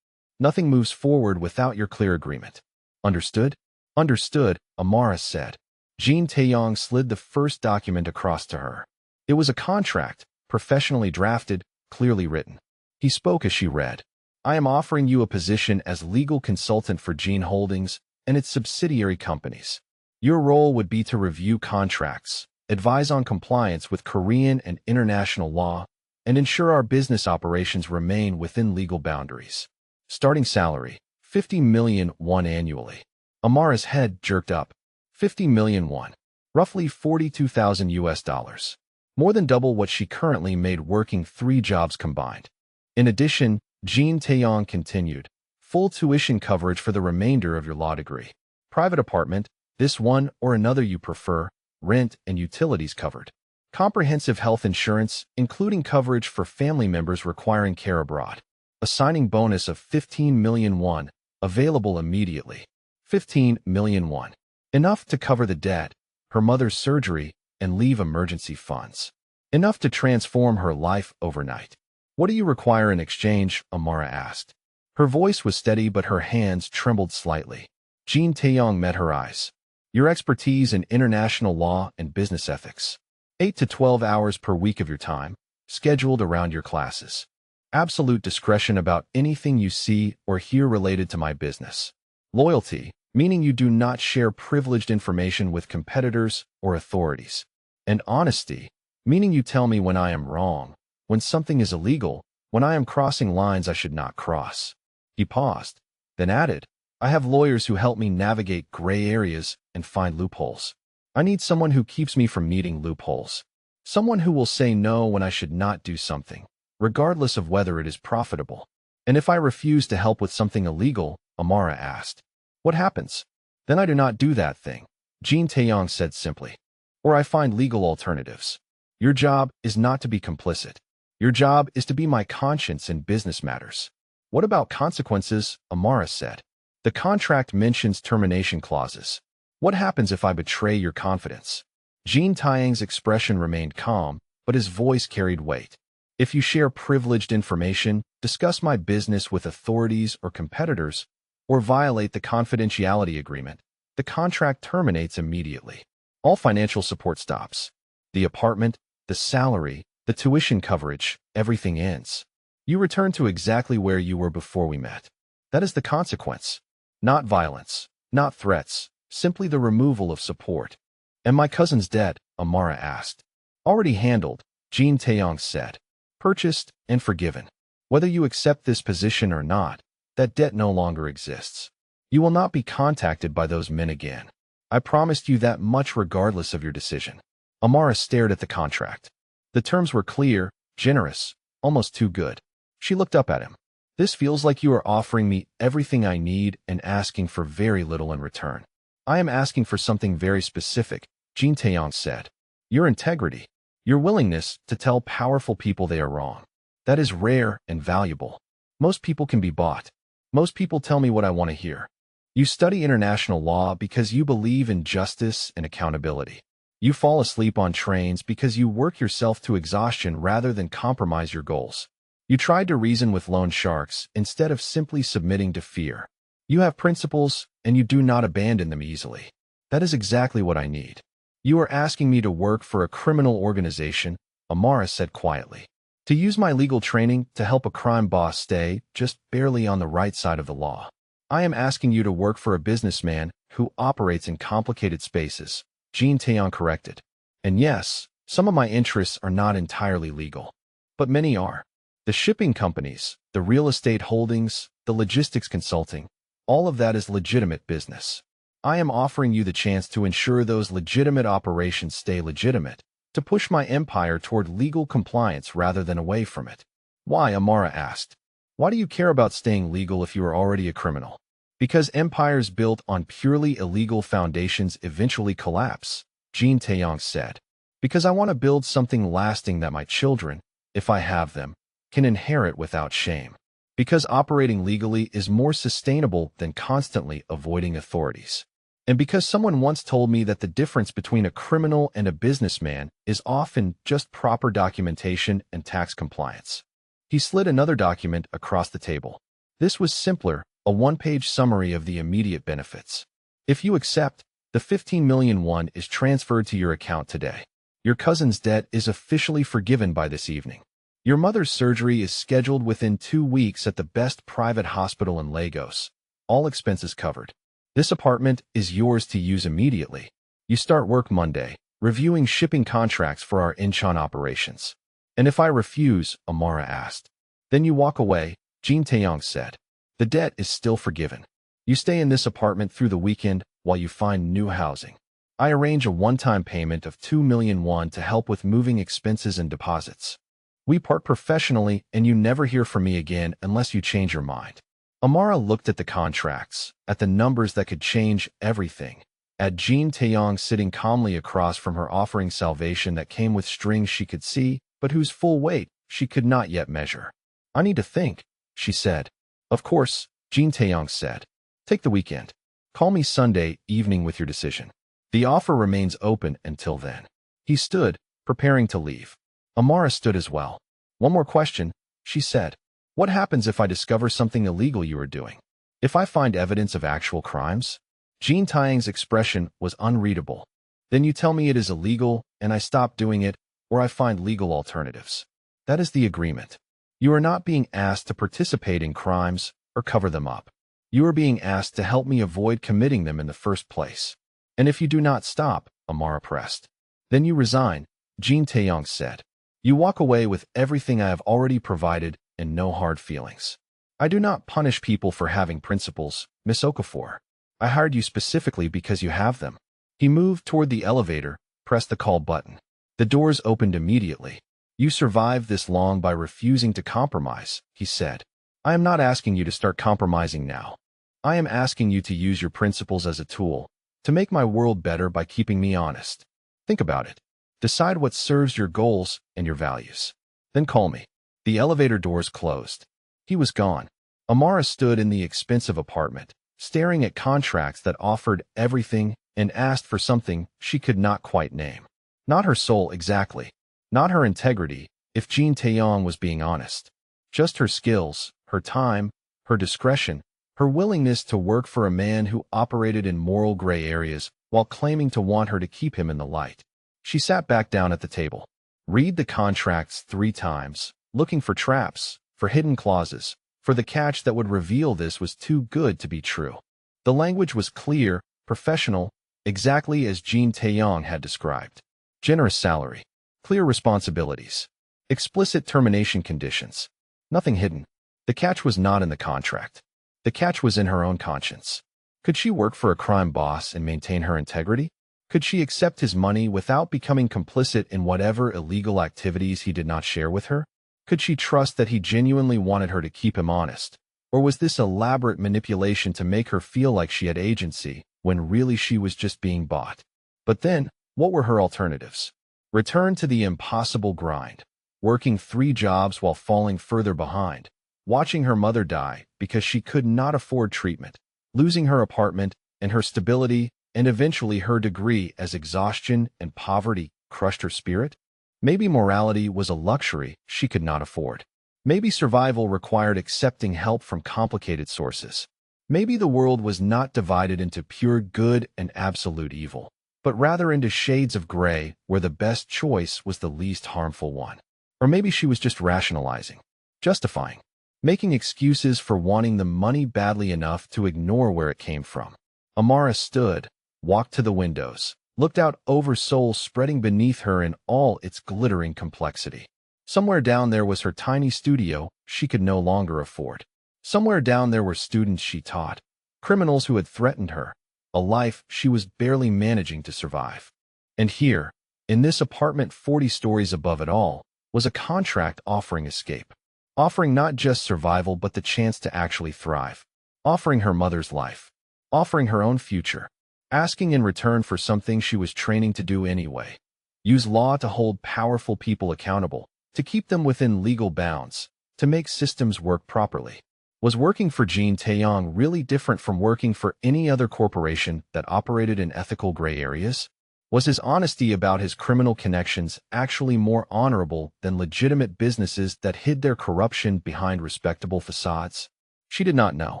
Nothing moves forward without your clear agreement. Understood?" "Understood," Amara said. Jean Taeyong slid the first document across to her. It was a contract, professionally drafted, clearly written. He spoke as she read. "I am offering you a position as legal consultant for Jean Holdings and its subsidiary companies. Your role would be to review contracts, advise on compliance with Korean and international law, and ensure our business operations remain within legal boundaries. Starting salary, 50 million won annually." Amara's head jerked up. 50 million won, roughly 42,000 US dollars. More than double what she currently made working 3 jobs combined. In addition, Jean Taeyong continued, full tuition coverage for the remainder of your law degree. Private apartment, this one or another you prefer, rent and utilities covered. Comprehensive health insurance, including coverage for family members requiring care abroad. A signing bonus of 15 million won, available immediately. 15 million won. Enough to cover the debt, her mother's surgery, and leave emergency funds. Enough to transform her life overnight. "What do you require in exchange?" Amara asked. Her voice was steady but her hands trembled slightly. Jean Taeyong met her eyes. "Your expertise in international law and business ethics. 8 to 12 hours per week of your time, scheduled around your classes. Absolute discretion about anything you see or hear related to my business. Loyalty, meaning you do not share privileged information with competitors or authorities. And honesty, meaning you tell me when I am wrong, when something is illegal, when I am crossing lines I should not cross." He paused, then added, I have lawyers who help me navigate gray areas and find loopholes. I need someone who keeps me from meeting loopholes. Someone who will say no when I should not do something, regardless of whether it is profitable. And if I refuse to help with something illegal, Amara asked, what happens? Then I do not do that thing, Jean Taeyong said simply. Or I find legal alternatives. Your job is not to be complicit. Your job is to be my conscience in business matters. What about consequences? Amara said. The contract mentions termination clauses. What happens if I betray your confidence? Jean Taeyong's expression remained calm, but his voice carried weight. If you share privileged information, discuss my business with authorities or competitors, or violate the confidentiality agreement, the contract terminates immediately. All financial support stops. The apartment, the salary, the tuition coverage, everything ends. You return to exactly where you were before we met. That is the consequence. Not violence, not threats, simply the removal of support. And my cousin's debt? Amara asked. Already handled, Jean Taeyong said. Purchased and forgiven. Whether you accept this position or not, that debt no longer exists. You will not be contacted by those men again. I promised you that much regardless of your decision. Amara stared at the contract. The terms were clear, generous, almost too good. She looked up at him. This feels like you are offering me everything I need and asking for very little in return. I am asking for something very specific, Jean Taeyong said. Your integrity. Your willingness to tell powerful people they are wrong. That is rare and valuable. Most people can be bought. Most people tell me what I want to hear. You study international law because you believe in justice and accountability. You fall asleep on trains because you work yourself to exhaustion rather than compromise your goals. You tried to reason with loan sharks instead of simply submitting to fear. You have principles, and you do not abandon them easily. That is exactly what I need. You are asking me to work for a criminal organization, Amara said quietly. To use my legal training to help a crime boss stay just barely on the right side of the law. I am asking you to work for a businessman who operates in complicated spaces, Jean Taeyong corrected. And yes, some of my interests are not entirely legal. But many are. The shipping companies, the real estate holdings, the logistics consulting, all of that is legitimate business. I am offering you the chance to ensure those legitimate operations stay legitimate, to push my empire toward legal compliance rather than away from it. Why? Amara asked. Why do you care about staying legal if you are already a criminal? Because empires built on purely illegal foundations eventually collapse, Jean Taeyong said. Because I want to build something lasting that my children, if I have them, can inherit without shame. Because operating legally is more sustainable than constantly avoiding authorities. And because someone once told me that the difference between a criminal and a businessman is often just proper documentation and tax compliance. He slid another document across the table. This was simpler, a one-page summary of the immediate benefits. If you accept, the 15 million won is transferred to your account today. Your cousin's debt is officially forgiven by this evening. Your mother's surgery is scheduled within 2 weeks at the best private hospital in Lagos. All expenses covered. This apartment is yours to use immediately. You start work Monday, reviewing shipping contracts for our Incheon operations. And if I refuse, Amara asked. Then you walk away, Jean Taeyong said. The debt is still forgiven. You stay in this apartment through the weekend while you find new housing. I arrange a one-time payment of 2 million won to help with moving expenses and deposits. We part professionally and you never hear from me again unless you change your mind. Amara looked at the contracts, at the numbers that could change everything, at Jean Taeyong sitting calmly across from her offering salvation that came with strings she could see, but whose full weight she could not yet measure. I need to think, she said. Of course, Jean Taeyong said. Take the weekend. Call me Sunday evening with your decision. The offer remains open until then. He stood, preparing to leave. Amara stood as well. One more question, she said. What happens if I discover something illegal you are doing? If I find evidence of actual crimes? Jean Taeyong's expression was unreadable. Then you tell me it is illegal, and I stop doing it, or I find legal alternatives. That is the agreement. You are not being asked to participate in crimes or cover them up. You are being asked to help me avoid committing them in the first place. And if you do not stop, Amara pressed. Then you resign, Jean Taeyong said. You walk away with everything I have already provided and no hard feelings. I do not punish people for having principles, Miss Okafor. I hired you specifically because you have them. He moved toward the elevator, pressed the call button. The doors opened immediately. You survived this long by refusing to compromise, he said. I am not asking you to start compromising now. I am asking you to use your principles as a tool to make my world better by keeping me honest. Think about it. Decide what serves your goals and your values. Then call me. The elevator doors closed. He was gone. Amara stood in the expensive apartment, staring at contracts that offered everything and asked for something she could not quite name. Not her soul exactly. Not her integrity, if Jean Taeyong was being honest. Just her skills, her time, her discretion, her willingness to work for a man who operated in moral gray areas while claiming to want her to keep him in the light. She sat back down at the table. Read the contracts 3 times, looking for traps, for hidden clauses, for the catch that would reveal this was too good to be true. The language was clear, professional, exactly as Jean Taeyong had described. Generous salary, clear responsibilities, explicit termination conditions. Nothing hidden. The catch was not in the contract. The catch was in her own conscience. Could she work for a crime boss and maintain her integrity? Could she accept his money without becoming complicit in whatever illegal activities he did not share with her? Could she trust that he genuinely wanted her to keep him honest? Or was this elaborate manipulation to make her feel like she had agency, when really she was just being bought? But then, what were her alternatives? Return to the impossible grind, working 3 jobs while falling further behind, watching her mother die because she could not afford treatment, losing her apartment and her stability, and eventually her degree as exhaustion and poverty crushed her spirit? Maybe morality was a luxury she could not afford. Maybe survival required accepting help from complicated sources. Maybe the world was not divided into pure good and absolute evil, but rather into shades of gray where the best choice was the least harmful one. Or maybe she was just rationalizing, justifying, making excuses for wanting the money badly enough to ignore where it came from. Amara stood, walked to the windows, looked out over Seoul spreading beneath her in all its glittering complexity. Somewhere down there was her tiny studio she could no longer afford. Somewhere down there were students she taught, criminals who had threatened her, a life she was barely managing to survive. And here, in this apartment 40 stories above it all, was a contract offering escape, offering not just survival but the chance to actually thrive, offering her mother's life, offering her own future, asking in return for something she was training to do anyway. Use law to hold powerful people accountable, to keep them within legal bounds, to make systems work properly. Was working for Jean Taeyong really different from working for any other corporation that operated in ethical gray areas? Was his honesty about his criminal connections actually more honorable than legitimate businesses that hid their corruption behind respectable facades? She did not know,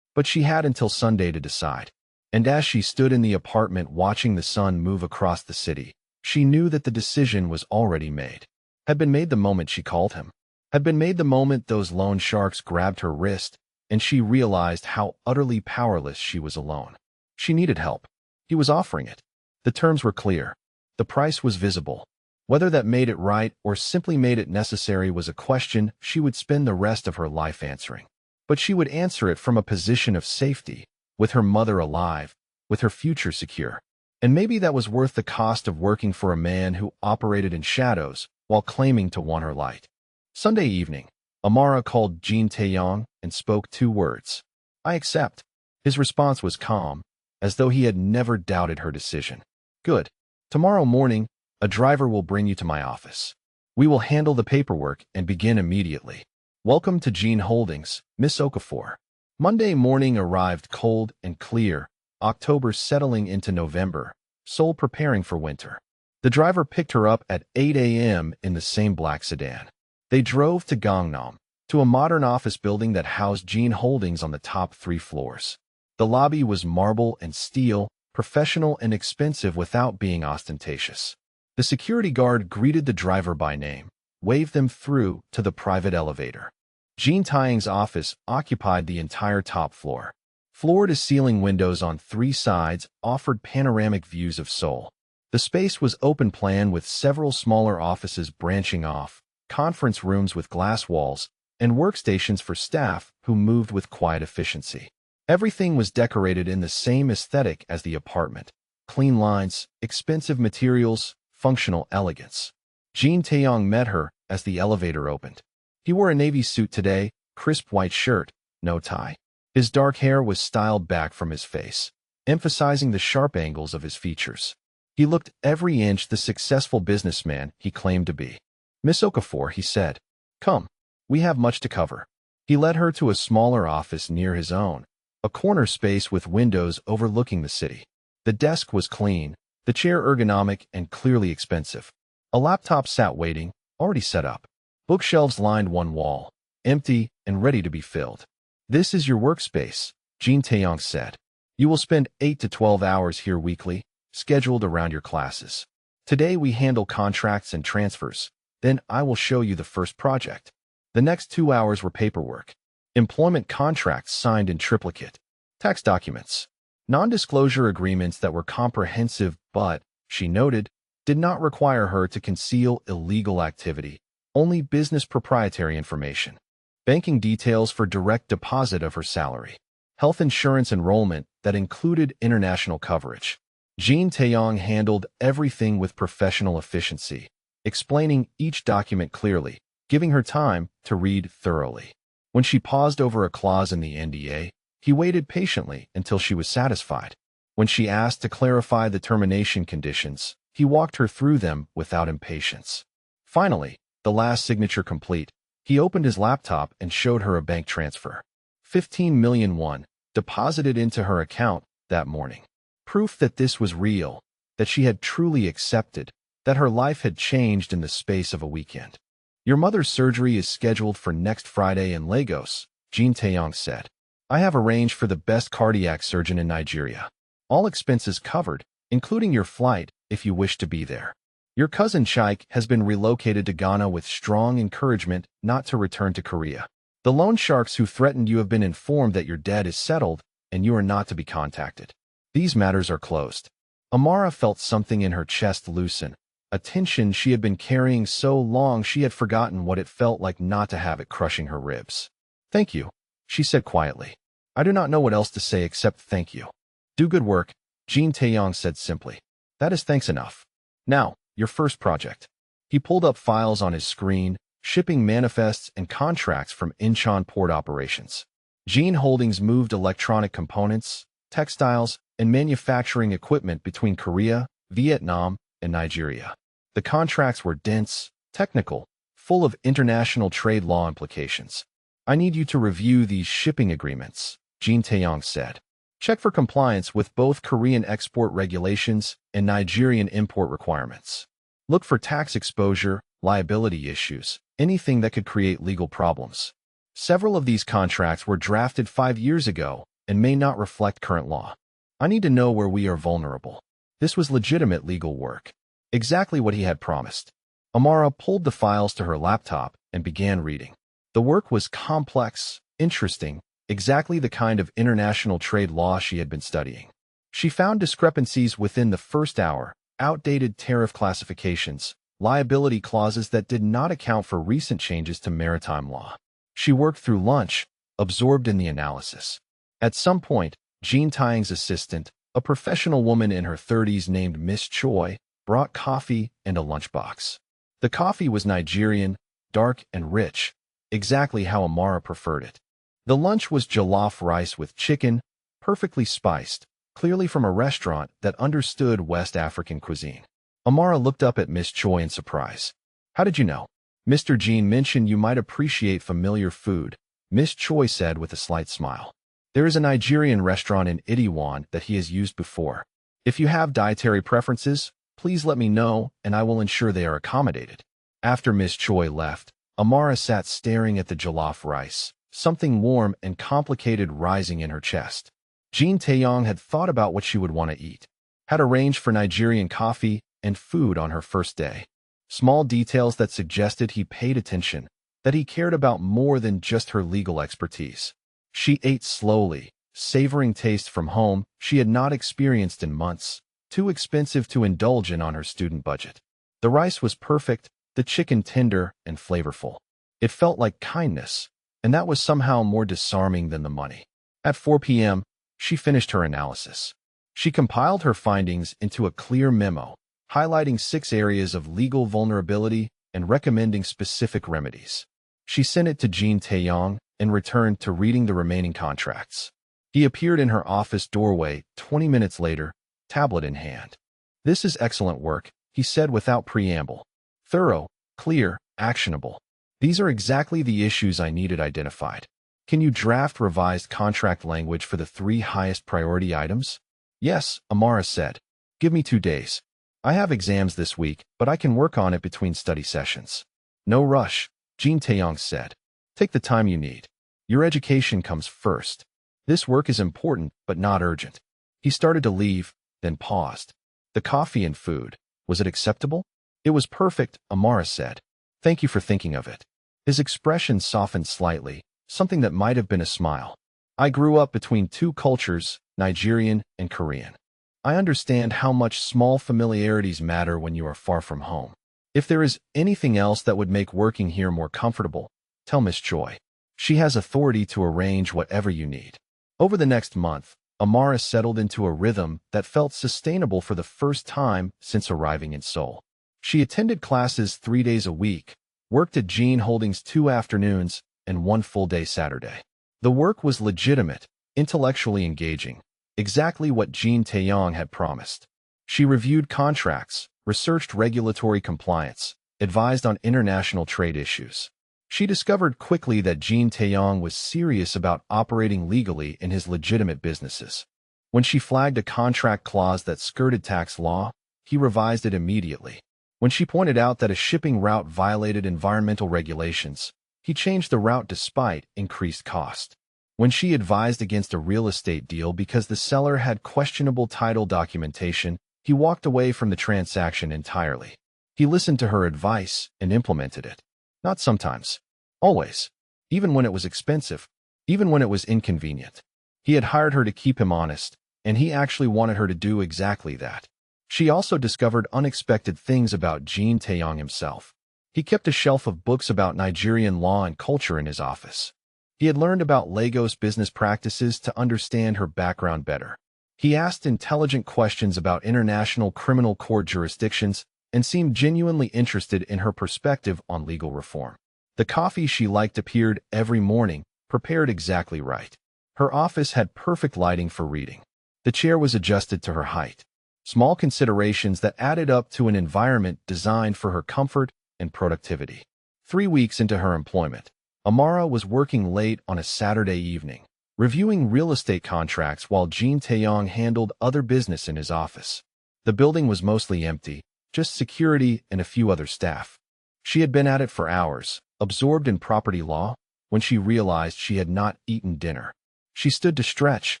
but she had until Sunday to decide. And as she stood in the apartment watching the sun move across the city, she knew that the decision was already made. Had been made the moment she called him. Had been made the moment those loan sharks grabbed her wrist, and she realized how utterly powerless she was alone. She needed help. He was offering it. The terms were clear. The price was visible. Whether that made it right or simply made it necessary was a question she would spend the rest of her life answering. But she would answer it from a position of safety, with her mother alive, with her future secure. And maybe that was worth the cost of working for a man who operated in shadows while claiming to want her light. Sunday evening, Amara called Jean Taeyong and spoke 2 words. I accept. His response was calm, as though he had never doubted her decision. Good. Tomorrow morning, a driver will bring you to my office. We will handle the paperwork and begin immediately. Welcome to Jean Holdings, Miss Okafor. Monday morning arrived cold and clear, October settling into November, Seoul preparing for winter. The driver picked her up at 8 a.m. in the same black sedan. They drove to Gangnam, to a modern office building that housed Jean Holdings on the top 3 floors. The lobby was marble and steel, professional and expensive without being ostentatious. The security guard greeted the driver by name, waved them through to the private elevator. Jean Taeyong's office occupied the entire top floor. Floor-to-ceiling windows on 3 sides offered panoramic views of Seoul. The space was open plan with several smaller offices branching off, conference rooms with glass walls, and workstations for staff who moved with quiet efficiency. Everything was decorated in the same aesthetic as the apartment. Clean lines, expensive materials, functional elegance. Jin Taeyong met her as the elevator opened. He wore a navy suit today, crisp white shirt, no tie. His dark hair was styled back from his face, emphasizing the sharp angles of his features. He looked every inch the successful businessman he claimed to be. "Miss Okafor," he said, "come. We have much to cover." He led her to a smaller office near his own, a corner space with windows overlooking the city. The desk was clean, the chair ergonomic and clearly expensive. A laptop sat waiting, already set up. Bookshelves lined one wall, empty and ready to be filled. "This is your workspace," Jin Taeyong said. "You will spend 8 to 12 hours here weekly, scheduled around your classes. Today we handle contracts and transfers. Then I will show you the first project." The next 2 hours were paperwork. Employment contracts signed in triplicate. Tax documents. Non-disclosure agreements that were comprehensive but, she noted, did not require her to conceal illegal activity, only business proprietary information. Banking details for direct deposit of her salary. Health insurance enrollment that included international coverage. Jin Taeyong handled everything with professional efficiency, explaining each document clearly, giving her time to read thoroughly. When she paused over a clause in the NDA, he waited patiently until she was satisfied. When she asked to clarify the termination conditions, he walked her through them without impatience. Finally, the last signature complete, he opened his laptop and showed her a bank transfer. 15 million won, deposited into her account that morning. Proof that this was real, that she had truly accepted, that her life had changed in the space of a weekend. "Your mother's surgery is scheduled for next Friday in Lagos," Jin Taeyong said. "I have arranged for the best cardiac surgeon in Nigeria. All expenses covered, including your flight if you wish to be there. Your cousin Chaik has been relocated to Ghana with strong encouragement not to return to Korea. The loan sharks who threatened you have been informed that your debt is settled and you are not to be contacted. These matters are closed." Amara felt something in her chest loosen, a tension she had been carrying so long she had forgotten what it felt like not to have it crushing her ribs. "Thank you," she said quietly. "I do not know what else to say except thank you." "Do good work," Jin Taeyong said simply. "That is thanks enough. Now, your first project." He pulled up files on his screen, shipping manifests and contracts from Incheon port operations. Jin Holdings moved electronic components, textiles, and manufacturing equipment between Korea, Vietnam, and Nigeria. The contracts were dense, technical, full of international trade law implications. "I need you to review these shipping agreements," Jin Taeyong said. "Check for compliance with both Korean export regulations and Nigerian import requirements. Look for tax exposure, liability issues, anything that could create legal problems. Several of these contracts were drafted 5 years ago and may not reflect current law. I need to know where we are vulnerable." This was legitimate legal work. Exactly what he had promised. Amara pulled the files to her laptop and began reading. The work was complex, interesting, exactly the kind of international trade law she had been studying. She found discrepancies within the first hour, outdated tariff classifications, liability clauses that did not account for recent changes to maritime law. She worked through lunch, absorbed in the analysis. At some point, Jin Taeyong's assistant, a professional woman in her 30s named Miss Choi, brought coffee and a lunchbox. The coffee was Nigerian, dark and rich, exactly how Amara preferred it. The lunch was jollof rice with chicken, perfectly spiced, clearly from a restaurant that understood West African cuisine. Amara looked up at Miss Choi in surprise. "How did you know?" "Mr. Jean mentioned you might appreciate familiar food," Miss Choi said with a slight smile. "There is a Nigerian restaurant in Itaewon that he has used before. If you have dietary preferences, please let me know and I will ensure they are accommodated." After Miss Choi left, Amara sat staring at the jollof rice, something warm and complicated rising in her chest. Jin Taeyong had thought about what she would want to eat, had arranged for Nigerian coffee and food on her first day. Small details that suggested he paid attention, that he cared about more than just her legal expertise. She ate slowly, savoring tastes from home she had not experienced in months, too expensive to indulge in on her student budget. The rice was perfect, the chicken tender and flavorful. It felt like kindness, and that was somehow more disarming than the money. At 4 p.m., she finished her analysis. She compiled her findings into a clear memo, highlighting 6 areas of legal vulnerability and recommending specific remedies. She sent it to Jean Taeyong and returned to reading the remaining contracts. He appeared in her office doorway 20 minutes later, tablet in hand. "This is excellent work," he said without preamble. "Thorough, clear, actionable. These are exactly the issues I needed identified. Can you draft revised contract language for the 3 highest priority items?" "Yes," Amara said. "Give me 2 days. I have exams this week, but I can work on it between study sessions." "No rush," Jean Taeyong said. "Take the time you need. Your education comes first. This work is important, but not urgent." He started to leave, then paused. "The coffee and food, was it acceptable?" "It was perfect," Amara said. "Thank you for thinking of it." His expression softened slightly, something that might have been a smile. "I grew up between 2 cultures, Nigerian and Korean. I understand how much small familiarities matter when you are far from home. If there is anything else that would make working here more comfortable, tell Miss Choi. She has authority to arrange whatever you need." Over the next month, Amara settled into a rhythm that felt sustainable for the first time since arriving in Seoul. She attended classes 3 days a week, worked at Jean Holdings 2 afternoons, and 1 full-day Saturday. The work was legitimate, intellectually engaging, exactly what Jean Taeyong had promised. She reviewed contracts, researched regulatory compliance, advised on international trade issues. She discovered quickly that Jean Taeyong was serious about operating legally in his legitimate businesses. When she flagged a contract clause that skirted tax law, he revised it immediately. When she pointed out that a shipping route violated environmental regulations, he changed the route despite increased cost. When she advised against a real estate deal because the seller had questionable title documentation, he walked away from the transaction entirely. He listened to her advice and implemented it. Not sometimes. Always. Even when it was expensive. Even when it was inconvenient. He had hired her to keep him honest, and he actually wanted her to do exactly that. She also discovered unexpected things about Jean Taeyong himself. He kept a shelf of books about Nigerian law and culture in his office. He had learned about Lagos business practices to understand her background better. He asked intelligent questions about international criminal court jurisdictions and seemed genuinely interested in her perspective on legal reform. The coffee she liked appeared every morning, prepared exactly right. Her office had perfect lighting for reading. The chair was adjusted to her height. Small considerations that added up to an environment designed for her comfort and productivity. 3 weeks into her employment, Amara was working late on a Saturday evening, reviewing real estate contracts while Jean Taeyong handled other business in his office. The building was mostly empty, just security and a few other staff. She had been at it for hours, absorbed in property law, when she realized she had not eaten dinner. She stood to stretch,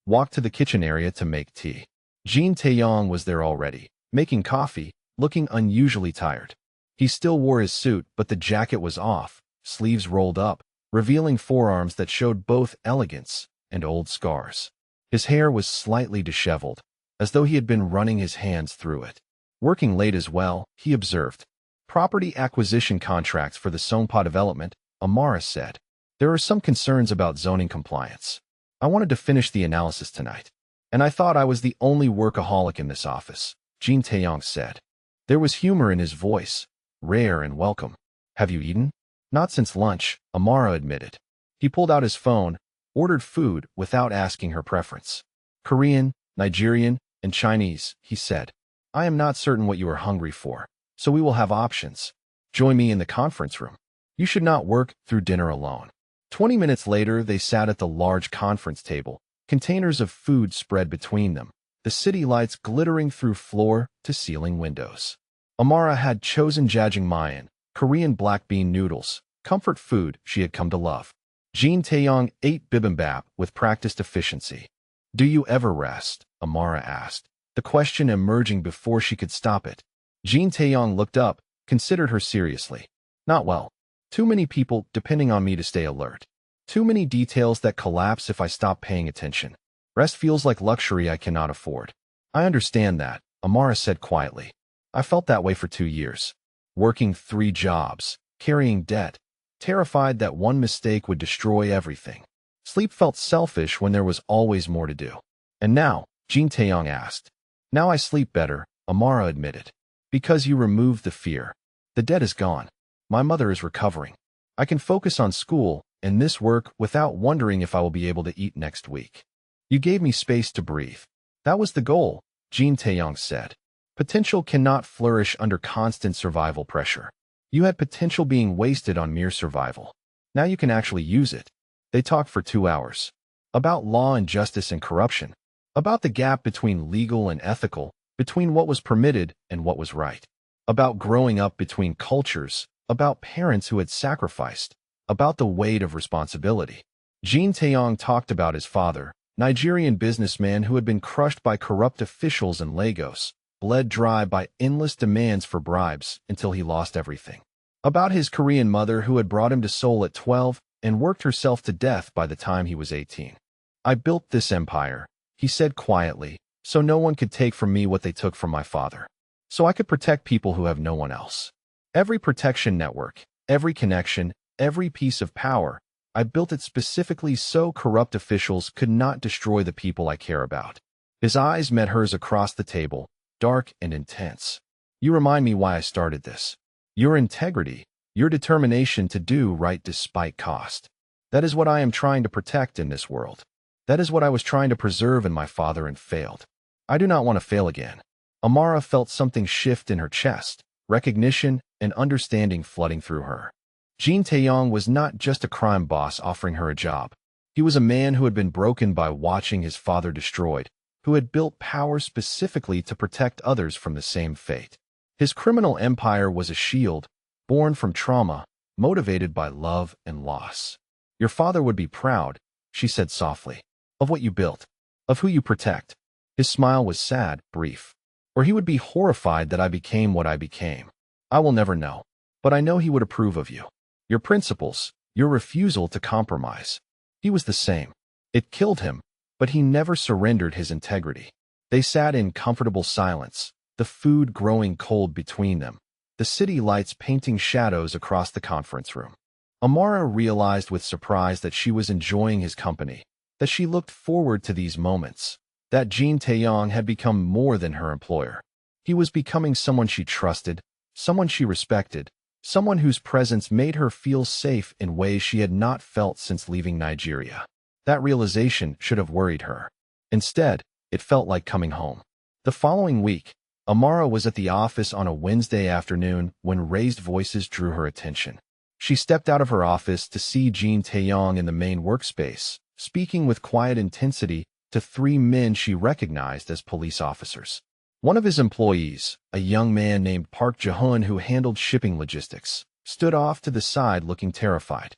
walked to the kitchen area to make tea. Jean Taeyong was there already, making coffee, looking unusually tired. He still wore his suit, but the jacket was off, sleeves rolled up, revealing forearms that showed both elegance and old scars. His hair was slightly disheveled, as though he had been running his hands through it. Working late as well, he observed. "Property acquisition contracts for the Songpa development," Amara said. "There are some concerns about zoning compliance. I wanted to finish the analysis tonight. And I thought I was the only workaholic in this office," Jean Taeyong said. There was humor in his voice, rare and welcome. "Have you eaten?" "Not since lunch," Amara admitted. He pulled out his phone, ordered food without asking her preference. "Korean, Nigerian, and Chinese," he said. "I am not certain what you are hungry for, so we will have options. Join me in the conference room. You should not work through dinner alone." 20 minutes later, they sat at the large conference table, containers of food spread between them, the city lights glittering through floor-to-ceiling windows. Amara had chosen jjajangmyeon, Korean black bean noodles, comfort food she had come to love. Jean Taeyong ate bibimbap with practiced efficiency. "Do you ever rest?" Amara asked, the question emerging before she could stop it. Jean Taeyong looked up, considered her seriously. "Not well. Too many people depending on me to stay alert. Too many details that collapse if I stop paying attention. Rest feels like luxury I cannot afford." "I understand that," Amara said quietly. "I felt that way for 2 years. Working 3 jobs, carrying debt. terrified that one mistake would destroy everything. Sleep felt selfish when there was always more to do. And now, Jin Taeyong asked. Now I sleep better, Amara admitted. Because you removed the fear. The debt is gone. My mother is recovering. I can focus on school and this work without wondering if I will be able to eat next week. You gave me space to breathe. That was the goal, Jin Taeyong said. Potential cannot flourish under constant survival pressure. You had potential being wasted on mere survival. Now you can actually use it. They talked for 2 hours. About law and justice and corruption. About the gap between legal and ethical, between what was permitted and what was right. About growing up between cultures, about parents who had sacrificed, about the weight of responsibility. Jin Taeyong talked about his father, Nigerian businessman who had been crushed by corrupt officials in Lagos, bled dry by endless demands for bribes until he lost everything. About his Korean mother who had brought him to Seoul at 12 and worked herself to death by the time he was 18. I built this empire, he said quietly, so no one could take from me what they took from my father. So I could protect people who have no one else. Every protection network, every connection, every piece of power, I built it specifically so corrupt officials could not destroy the people I care about. His eyes met hers across the table, dark and intense. You remind me why I started this. Your integrity, your determination to do right despite cost. That is what I am trying to protect in this world. That is what I was trying to preserve in my father and failed. I do not want to fail again. Amara felt something shift in her chest, recognition and understanding flooding through her. Jin Taeyong was not just a crime boss offering her a job. He was a man who had been broken by watching his father destroyed, who had built power specifically to protect others from the same fate. His criminal empire was a shield, born from trauma, motivated by love and loss. Your father would be proud, she said softly, of what you built, of who you protect. His smile was sad, brief. Or he would be horrified that I became what I became. I will never know. But I know he would approve of you. Your principles, your refusal to compromise. He was the same. It killed him, but he never surrendered his integrity. They sat in comfortable silence, the food growing cold between them, the city lights painting shadows across the conference room. Amara realized with surprise that she was enjoying his company, that she looked forward to these moments, that Jin Taeyong had become more than her employer. He was becoming someone she trusted, someone she respected, someone whose presence made her feel safe in ways she had not felt since leaving Nigeria. That realization should have worried her. Instead, it felt like coming home. The following week, Amara was at the office on a Wednesday afternoon when raised voices drew her attention. She stepped out of her office to see Jin Taeyong in the main workspace, speaking with quiet intensity to 3 men she recognized as police officers. One of his employees, a young man named Park Jae-hun who handled shipping logistics, stood off to the side looking terrified.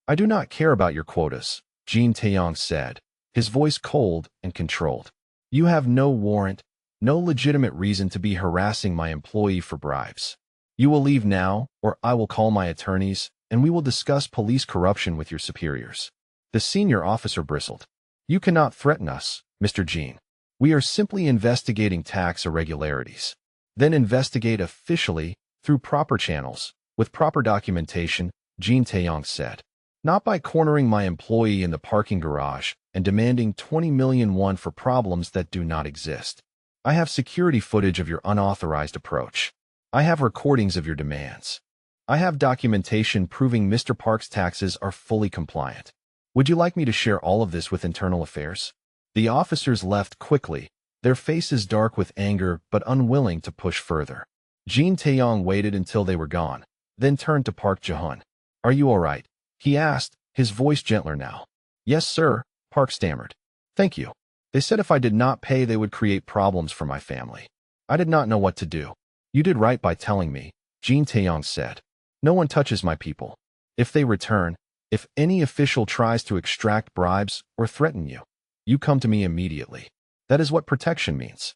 I do not care about your quotas, Jin Taeyong said, his voice cold and controlled. You have no warrant, no legitimate reason to be harassing my employee for bribes. You will leave now, or I will call my attorneys, and we will discuss police corruption with your superiors. The senior officer bristled. You cannot threaten us, Mr. Jin. We are simply investigating tax irregularities. Then investigate officially, through proper channels, with proper documentation, Jin Taeyong said. Not by cornering my employee in the parking garage and demanding 20 million won for problems that do not exist. I have security footage of your unauthorized approach. I have recordings of your demands. I have documentation proving Mr. Park's taxes are fully compliant. Would you like me to share all of this with internal affairs? The officers left quickly, their faces dark with anger but unwilling to push further. Jin Taeyong waited until they were gone, then turned to Park Jae-hun. Are you all right? He asked, his voice gentler now. Yes, sir, Park stammered. Thank you. They said if I did not pay they would create problems for my family. I did not know what to do. You did right by telling me, Jin Taeyong said. No one touches my people. If they return, if any official tries to extract bribes or threaten you, you come to me immediately. That is what protection means.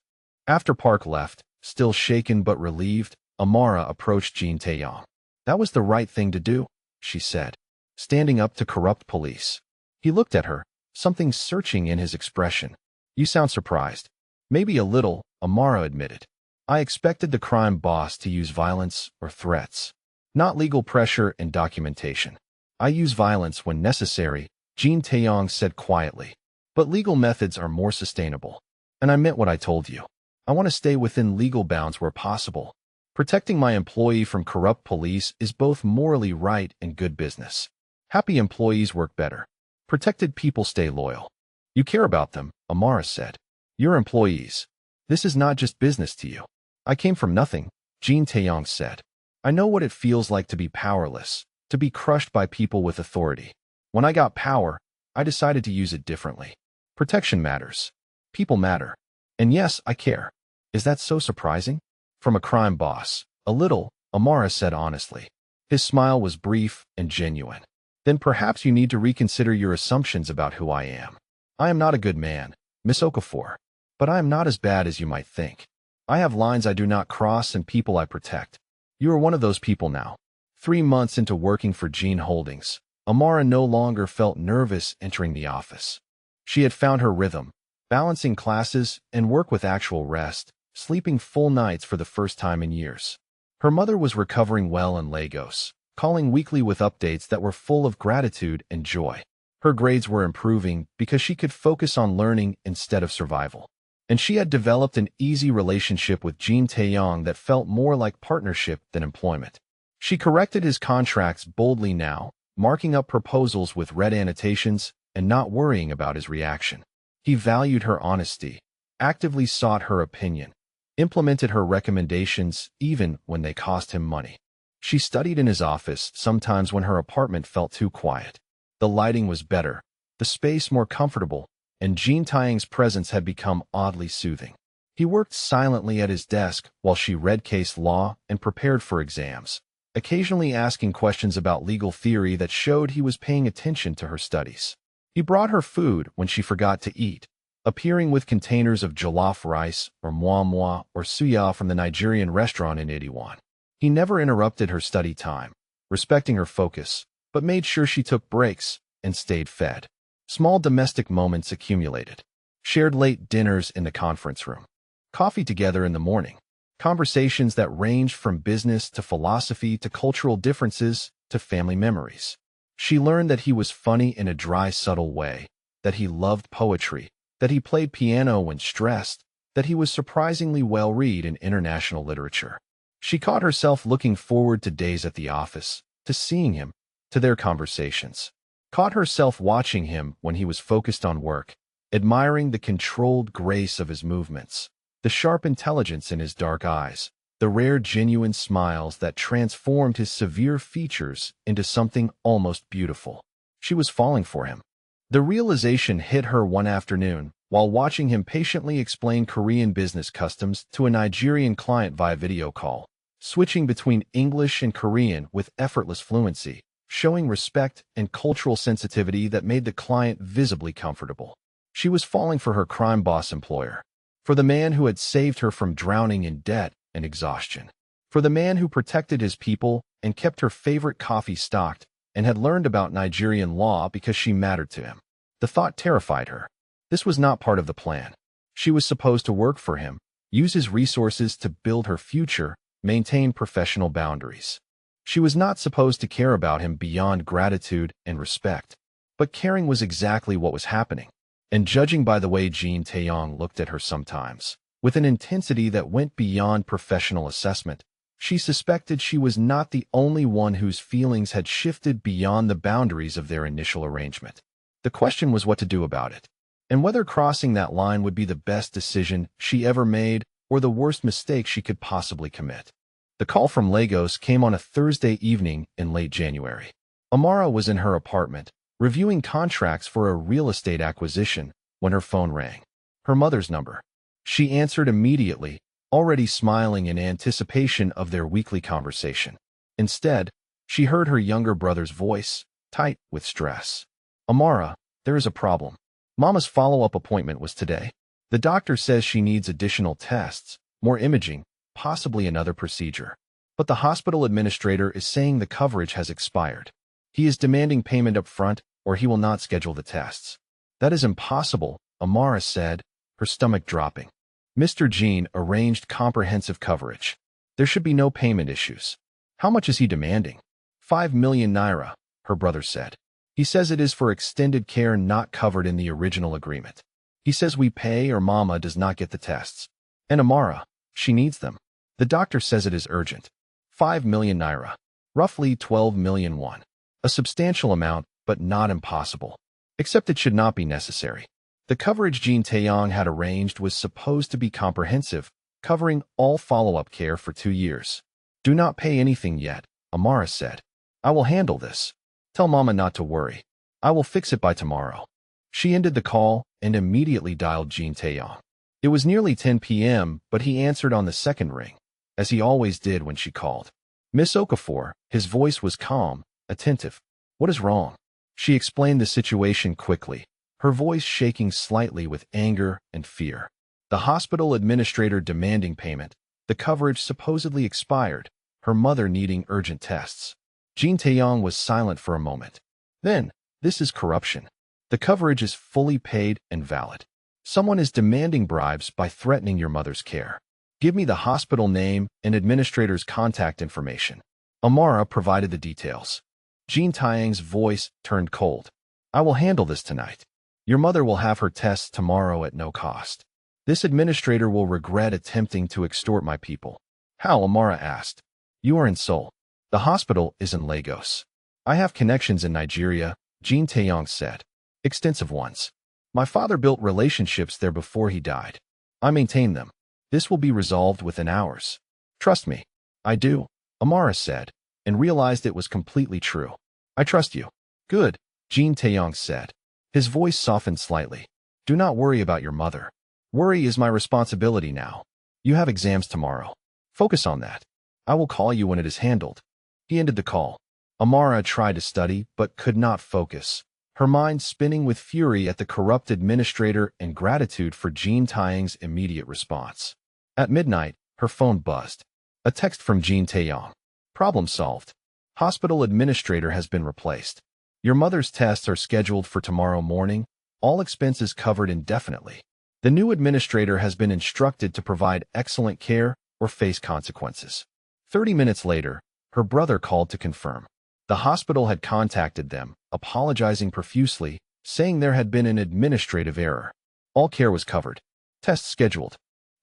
After Park left, still shaken but relieved, Amara approached Jin Taeyong. That was the right thing to do, she said, standing up to corrupt police. He looked at her, something searching in his expression. You sound surprised. Maybe a little, Amara admitted. I expected the crime boss to use violence or threats, not legal pressure and documentation. I use violence when necessary, Jean Taeyong said quietly. But legal methods are more sustainable. And I meant what I told you. I want to stay within legal bounds where possible. Protecting my employee from corrupt police is both morally right and good business. Happy employees work better. Protected people stay loyal. You care about them, Amara said. Your employees. This is not just business to you. I came from nothing, Jean Taeyong said. I know what it feels like to be powerless, to be crushed by people with authority. When I got power, I decided to use it differently. Protection matters. People matter. And yes, I care. Is that so surprising? From a crime boss. A little, Amara said honestly. His smile was brief and genuine. Then perhaps you need to reconsider your assumptions about who I am. I am not a good man, Miss Okafor. But I am not as bad as you might think. I have lines I do not cross and people I protect. You are one of those people now. 3 months into working for Gene Holdings, Amara no longer felt nervous entering the office. She had found her rhythm, balancing classes and work with actual rest, sleeping full nights for the first time in years. Her mother was recovering well in Lagos, calling weekly with updates that were full of gratitude and joy. Her grades were improving because she could focus on learning instead of survival. And she had developed an easy relationship with Jean Taeyong that felt more like partnership than employment. She corrected his contracts boldly now, marking up proposals with red annotations and not worrying about his reaction. He valued her honesty, actively sought her opinion, implemented her recommendations even when they cost him money. She studied in his office, sometimes when her apartment felt too quiet. The lighting was better, the space more comfortable, and Jean Taeyong's presence had become oddly soothing. He worked silently at his desk while she read case law and prepared for exams, occasionally asking questions about legal theory that showed he was paying attention to her studies. He brought her food when she forgot to eat, appearing with containers of jollof rice or moi or suya from the Nigerian restaurant in Itaewon. He never interrupted her study time, respecting her focus, but made sure she took breaks and stayed fed. Small domestic moments accumulated. Shared late dinners in the conference room. Coffee together in the morning. Conversations that ranged from business to philosophy to cultural differences to family memories. She learned that he was funny in a dry, subtle way, that he loved poetry, that he played piano when stressed, that he was surprisingly well-read in international literature. She caught herself looking forward to days at the office, to seeing him, to their conversations. Caught herself watching him when he was focused on work, admiring the controlled grace of his movements, the sharp intelligence in his dark eyes, the rare genuine smiles that transformed his severe features into something almost beautiful. She was falling for him. The realization hit her one afternoon while watching him patiently explain Korean business customs to a Nigerian client via video call, switching between English and Korean with effortless fluency, showing respect and cultural sensitivity that made the client visibly comfortable. She was falling for her crime boss employer, for the man who had saved her from drowning in debt and exhaustion, for the man who protected his people and kept her favorite coffee stocked and had learned about Nigerian law because she mattered to him. The thought terrified her. This was not part of the plan. She was supposed to work for him, use his resources to build her future, maintain professional boundaries. She was not supposed to care about him beyond gratitude and respect. But caring was exactly what was happening. And judging by the way Jean Taeyong looked at her sometimes, with an intensity that went beyond professional assessment, she suspected she was not the only one whose feelings had shifted beyond the boundaries of their initial arrangement. The question was what to do about it, and whether crossing that line would be the best decision she ever made or the worst mistake she could possibly commit. The call from Lagos came on a Thursday evening in late January. Amara was in her apartment, reviewing contracts for a real estate acquisition, when her phone rang. Her mother's number. She answered immediately, already smiling in anticipation of their weekly conversation. Instead, she heard her younger brother's voice, tight with stress. Amara, there is a problem. Mama's follow-up appointment was today. The doctor says she needs additional tests, more imaging, possibly another procedure. But the hospital administrator is saying the coverage has expired. He is demanding payment up front, or he will not schedule the tests. That is impossible, Amara said, her stomach dropping. Mr. Jean arranged comprehensive coverage. There should be no payment issues. How much is he demanding? 5 million naira. her brother said. He says it is for extended care not covered in the original agreement. He says we pay or Mama does not get the tests. And Amara, she needs them. The doctor says it is urgent. 5 million naira. Roughly 12 million won. A substantial amount, but not impossible. Except it should not be necessary. The coverage Jin Taeyong had arranged was supposed to be comprehensive, covering all follow-up care for 2 years. Do not pay anything yet, Amara said. I will handle this. Tell Mama not to worry. I will fix it by tomorrow. She ended the call and immediately dialed Jin Taeyong. It was nearly 10 p.m., but he answered on the second ring, as he always did when she called. Miss Okafor, his voice was calm, attentive. What is wrong? She explained the situation quickly, her voice shaking slightly with anger and fear. The hospital administrator demanding payment, the coverage supposedly expired, her mother needing urgent tests. Jin Taeyong was silent for a moment. Then, this is corruption. The coverage is fully paid and valid. Someone is demanding bribes by threatening your mother's care. Give me the hospital name and administrator's contact information. Amara provided the details. Jin Taeyong's voice turned cold. I will handle this tonight. Your mother will have her tests tomorrow at no cost. This administrator will regret attempting to extort my people. How? Amara asked. You are in Seoul. The hospital is in Lagos. I have connections in Nigeria, Jin Taeyong said. Extensive ones. My father built relationships there before he died. I maintain them. This will be resolved within hours. Trust me. I do, Amara said, and realized it was completely true. I trust you. Good, Jin Taeyong said. His voice softened slightly. Do not worry about your mother. Worry is my responsibility now. You have exams tomorrow. Focus on that. I will call you when it is handled. He ended the call. Amara tried to study, but could not focus, her mind spinning with fury at the corrupt administrator and gratitude for Jin Taeyong's immediate response. At midnight, her phone buzzed. A text from Jin Taeyong. Problem solved. Hospital administrator has been replaced. Your mother's tests are scheduled for tomorrow morning, all expenses covered indefinitely. The new administrator has been instructed to provide excellent care or face consequences. 30 minutes later, her brother called to confirm. The hospital had contacted them, apologizing profusely, saying there had been an administrative error. All care was covered. Tests scheduled.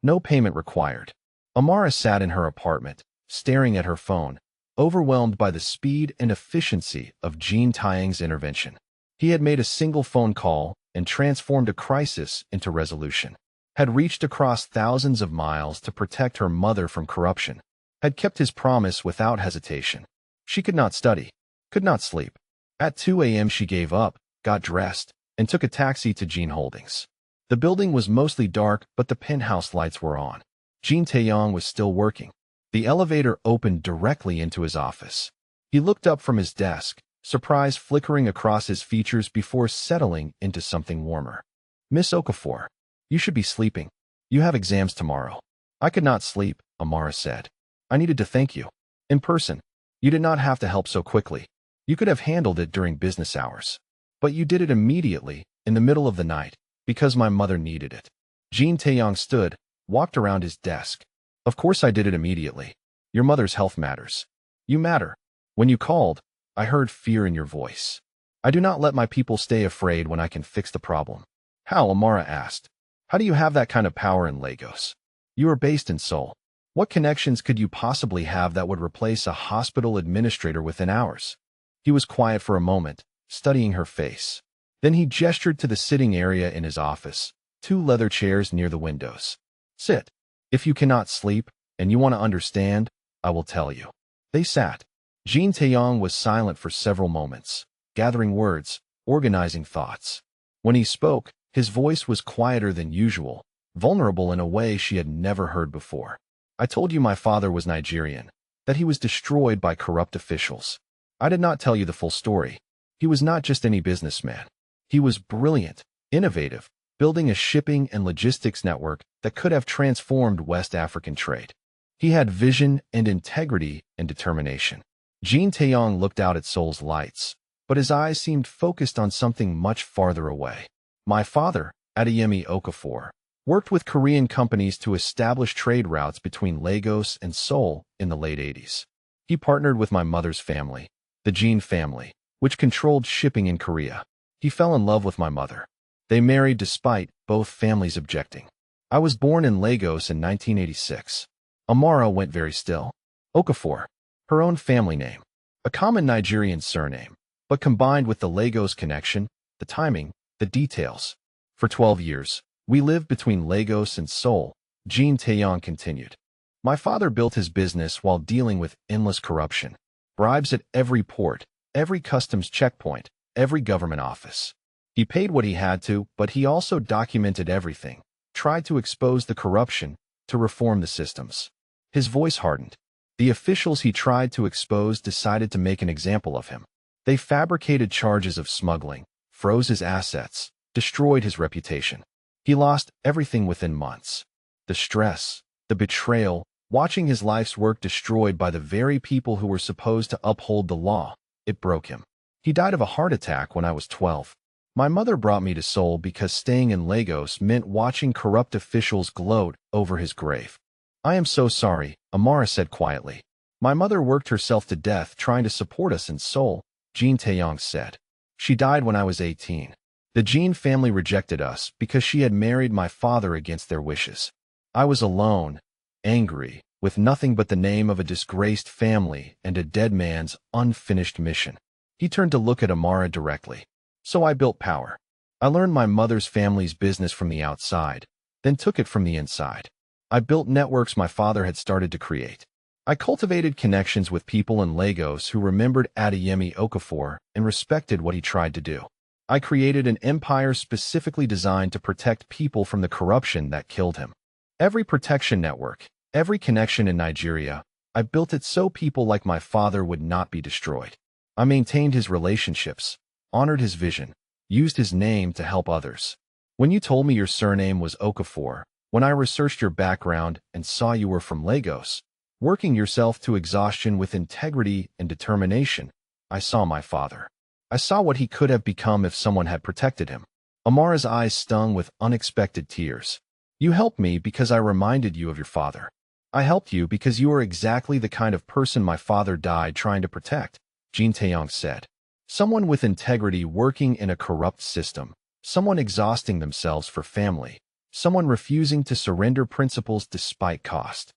No payment required. Amara sat in her apartment, staring at her phone, overwhelmed by the speed and efficiency of Jin Taeyong's intervention. He had made a single phone call and transformed a crisis into resolution. Had reached across thousands of miles to protect her mother from corruption. Had kept his promise without hesitation. She could not study, could not sleep. At 2 a.m. she gave up, got dressed, and took a taxi to Jin Holdings. The building was mostly dark, but the penthouse lights were on. Jin Taeyong was still working. The elevator opened directly into his office. He looked up from his desk, surprise flickering across his features before settling into something warmer. Miss Okafor, you should be sleeping. You have exams tomorrow. I could not sleep, Amara said. I needed to thank you. In person. You did not have to help so quickly. You could have handled it during business hours. But you did it immediately, in the middle of the night, because my mother needed it. Jin Taeyong stood, walked around his desk. Of course I did it immediately. Your mother's health matters. You matter. When you called, I heard fear in your voice. I do not let my people stay afraid when I can fix the problem. How? Amara asked. How do you have that kind of power in Lagos? You are based in Seoul. What connections could you possibly have that would replace a hospital administrator within hours? He was quiet for a moment, studying her face. Then he gestured to the sitting area in his office, 2 leather chairs near the windows. Sit. If you cannot sleep, and you want to understand, I will tell you. They sat. Jin Taeyong was silent for several moments, gathering words, organizing thoughts. When he spoke, his voice was quieter than usual, vulnerable in a way she had never heard before. I told you my father was Nigerian, that he was destroyed by corrupt officials. I did not tell you the full story. He was not just any businessman. He was brilliant, innovative, building a shipping and logistics network that could have transformed West African trade. He had vision and integrity and determination. Jin Taeyong looked out at Seoul's lights, but his eyes seemed focused on something much farther away. My father, Adeyemi Okafor, worked with Korean companies to establish trade routes between Lagos and Seoul in the late 80s. He partnered with my mother's family, the Jin family, which controlled shipping in Korea. He fell in love with my mother. They married despite both families objecting. I was born in Lagos in 1986. Amara went very still. Okafor, her own family name, a common Nigerian surname, but combined with the Lagos connection, the timing, the details. For 12 years, we lived between Lagos and Seoul, Jean Taeyong continued. My father built his business while dealing with endless corruption. Bribes at every port, every customs checkpoint, every government office. He paid what he had to, but he also documented everything, tried to expose the corruption, to reform the systems. His voice hardened. The officials he tried to expose decided to make an example of him. They fabricated charges of smuggling, froze his assets, destroyed his reputation. He lost everything within months. The stress, the betrayal, watching his life's work destroyed by the very people who were supposed to uphold the law, it broke him. He died of a heart attack when I was 12. My mother brought me to Seoul because staying in Lagos meant watching corrupt officials gloat over his grave. I am so sorry, Amara said quietly. My mother worked herself to death trying to support us in Seoul, Jean Taeyong said. She died when I was 18. The Jean family rejected us because she had married my father against their wishes. I was alone, angry, with nothing but the name of a disgraced family and a dead man's unfinished mission. He turned to look at Amara directly. So I built power. I learned my mother's family's business from the outside, then took it from the inside. I built networks my father had started to create. I cultivated connections with people in Lagos who remembered Adeyemi Okafor and respected what he tried to do. I created an empire specifically designed to protect people from the corruption that killed him. Every protection network, every connection in Nigeria, I built it so people like my father would not be destroyed. I maintained his relationships, honored his vision, used his name to help others. When you told me your surname was Okafor, when I researched your background and saw you were from Lagos, working yourself to exhaustion with integrity and determination, I saw my father. I saw what he could have become if someone had protected him. Amara's eyes stung with unexpected tears. You helped me because I reminded you of your father. I helped you because you are exactly the kind of person my father died trying to protect, Jean Taeyong said. Someone with integrity working in a corrupt system, someone exhausting themselves for family, someone refusing to surrender principles despite cost.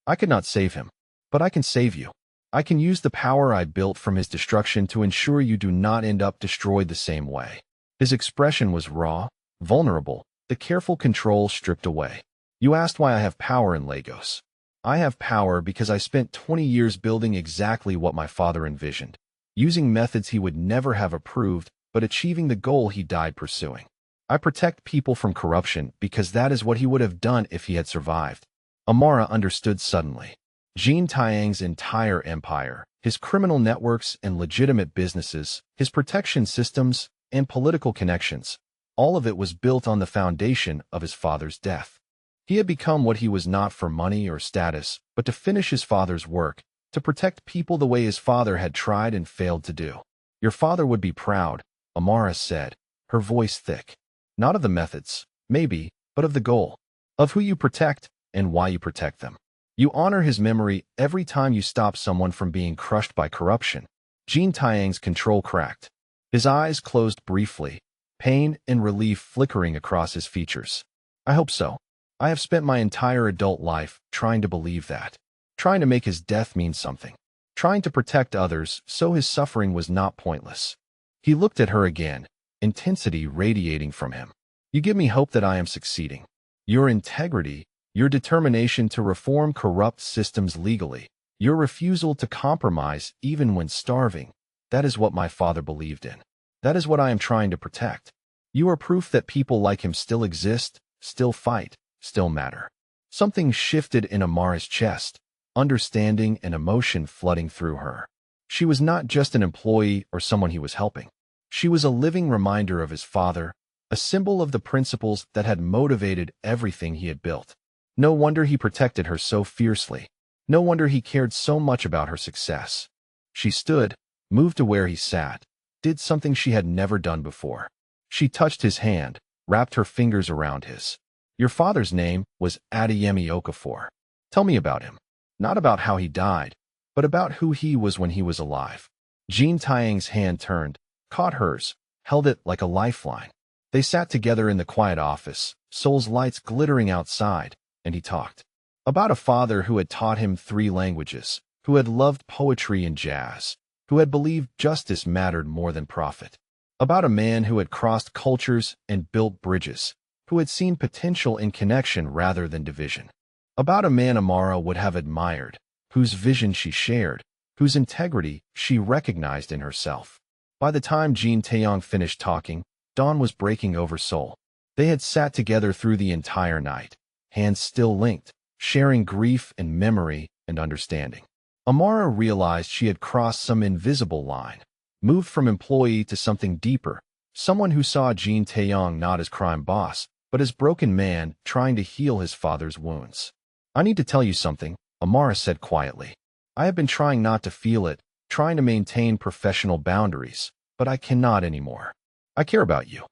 I could not save him, but I can save you. I can use the power I built from his destruction to ensure you do not end up destroyed the same way. His expression was raw, vulnerable, the careful control stripped away. You asked why I have power in Lagos. I have power because I spent 20 years building exactly what my father envisioned, using methods he would never have approved, but achieving the goal he died pursuing. I protect people from corruption because that is what he would have done if he had survived. Amara understood suddenly. Jean Taeyong's entire empire, his criminal networks and legitimate businesses, his protection systems and political connections, all of it was built on the foundation of his father's death. He had become what he was not for money or status, but to finish his father's work, to protect people the way his father had tried and failed to do. Your father would be proud, Amara said, her voice thick. Not of the methods, maybe, but of the goal, of who you protect and why you protect them. You honor his memory every time you stop someone from being crushed by corruption. Jean Taeyong's control cracked. His eyes closed briefly, pain and relief flickering across his features. I hope so. I have spent my entire adult life trying to believe that, trying to make his death mean something, trying to protect others so his suffering was not pointless. He looked at her again, intensity radiating from him. You give me hope that I am succeeding. Your integrity, your determination to reform corrupt systems legally, your refusal to compromise even when starving, that is what my father believed in. That is what I am trying to protect. You are proof that people like him still exist, still fight, still matter. Something shifted in Amara's chest, understanding and emotion flooding through her. She was not just an employee or someone he was helping. She was a living reminder of his father, a symbol of the principles that had motivated everything he had built. No wonder he protected her so fiercely. No wonder he cared so much about her success. She stood, moved to where he sat, did something she had never done before. She touched his hand, wrapped her fingers around his. Your father's name was Adeyemi Okafor. Tell me about him. Not about how he died, but about who he was when he was alive. Jean Taiyang's hand turned, caught hers, held it like a lifeline. They sat together in the quiet office, Seoul's lights glittering outside, and he talked. About a father who had taught him 3 languages, who had loved poetry and jazz, who had believed justice mattered more than profit. About a man who had crossed cultures and built bridges, who had seen potential in connection rather than division. About a man Amara would have admired, whose vision she shared, whose integrity she recognized in herself. By the time Jean Taeyong finished talking, dawn was breaking over Seoul. They had sat together through the entire night, hands still linked, sharing grief and memory and understanding. Amara realized she had crossed some invisible line, moved from employee to something deeper, someone who saw Jean Taeyong not as crime boss, but as broken man trying to heal his father's wounds. I need to tell you something, Amara said quietly. I have been trying not to feel it, trying to maintain professional boundaries, but I cannot anymore. I care about you.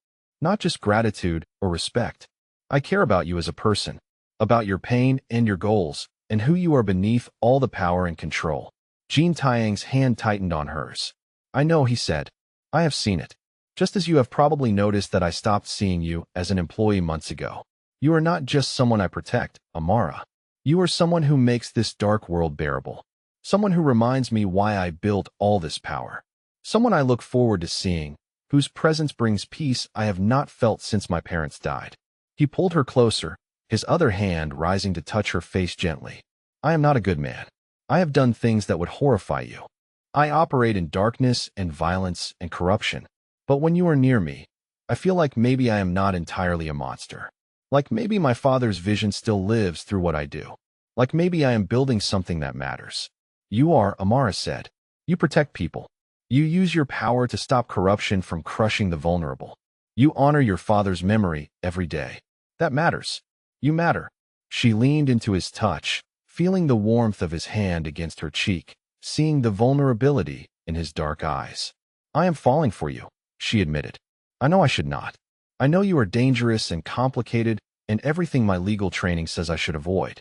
Not just gratitude or respect. I care about you as a person, about your pain and your goals, and who you are beneath all the power and control. Jean Taiyang's hand tightened on hers. I know, he said. I have seen it. Just as you have probably noticed that I stopped seeing you as an employee months ago. You are not just someone I protect, Amara. You are someone who makes this dark world bearable. Someone who reminds me why I built all this power. Someone I look forward to seeing, whose presence brings peace I have not felt since my parents died. He pulled her closer, his other hand rising to touch her face gently. I am not a good man. I have done things that would horrify you. I operate in darkness and violence and corruption. But when you are near me, I feel like maybe I am not entirely a monster. Like maybe my father's vision still lives through what I do. Like maybe I am building something that matters. You are, Amara said. You protect people. You use your power to stop corruption from crushing the vulnerable. You honor your father's memory every day. That matters. You matter. She leaned into his touch, feeling the warmth of his hand against her cheek, seeing the vulnerability in his dark eyes. I am falling for you, she admitted. I know I should not. I know you are dangerous and complicated and everything my legal training says I should avoid.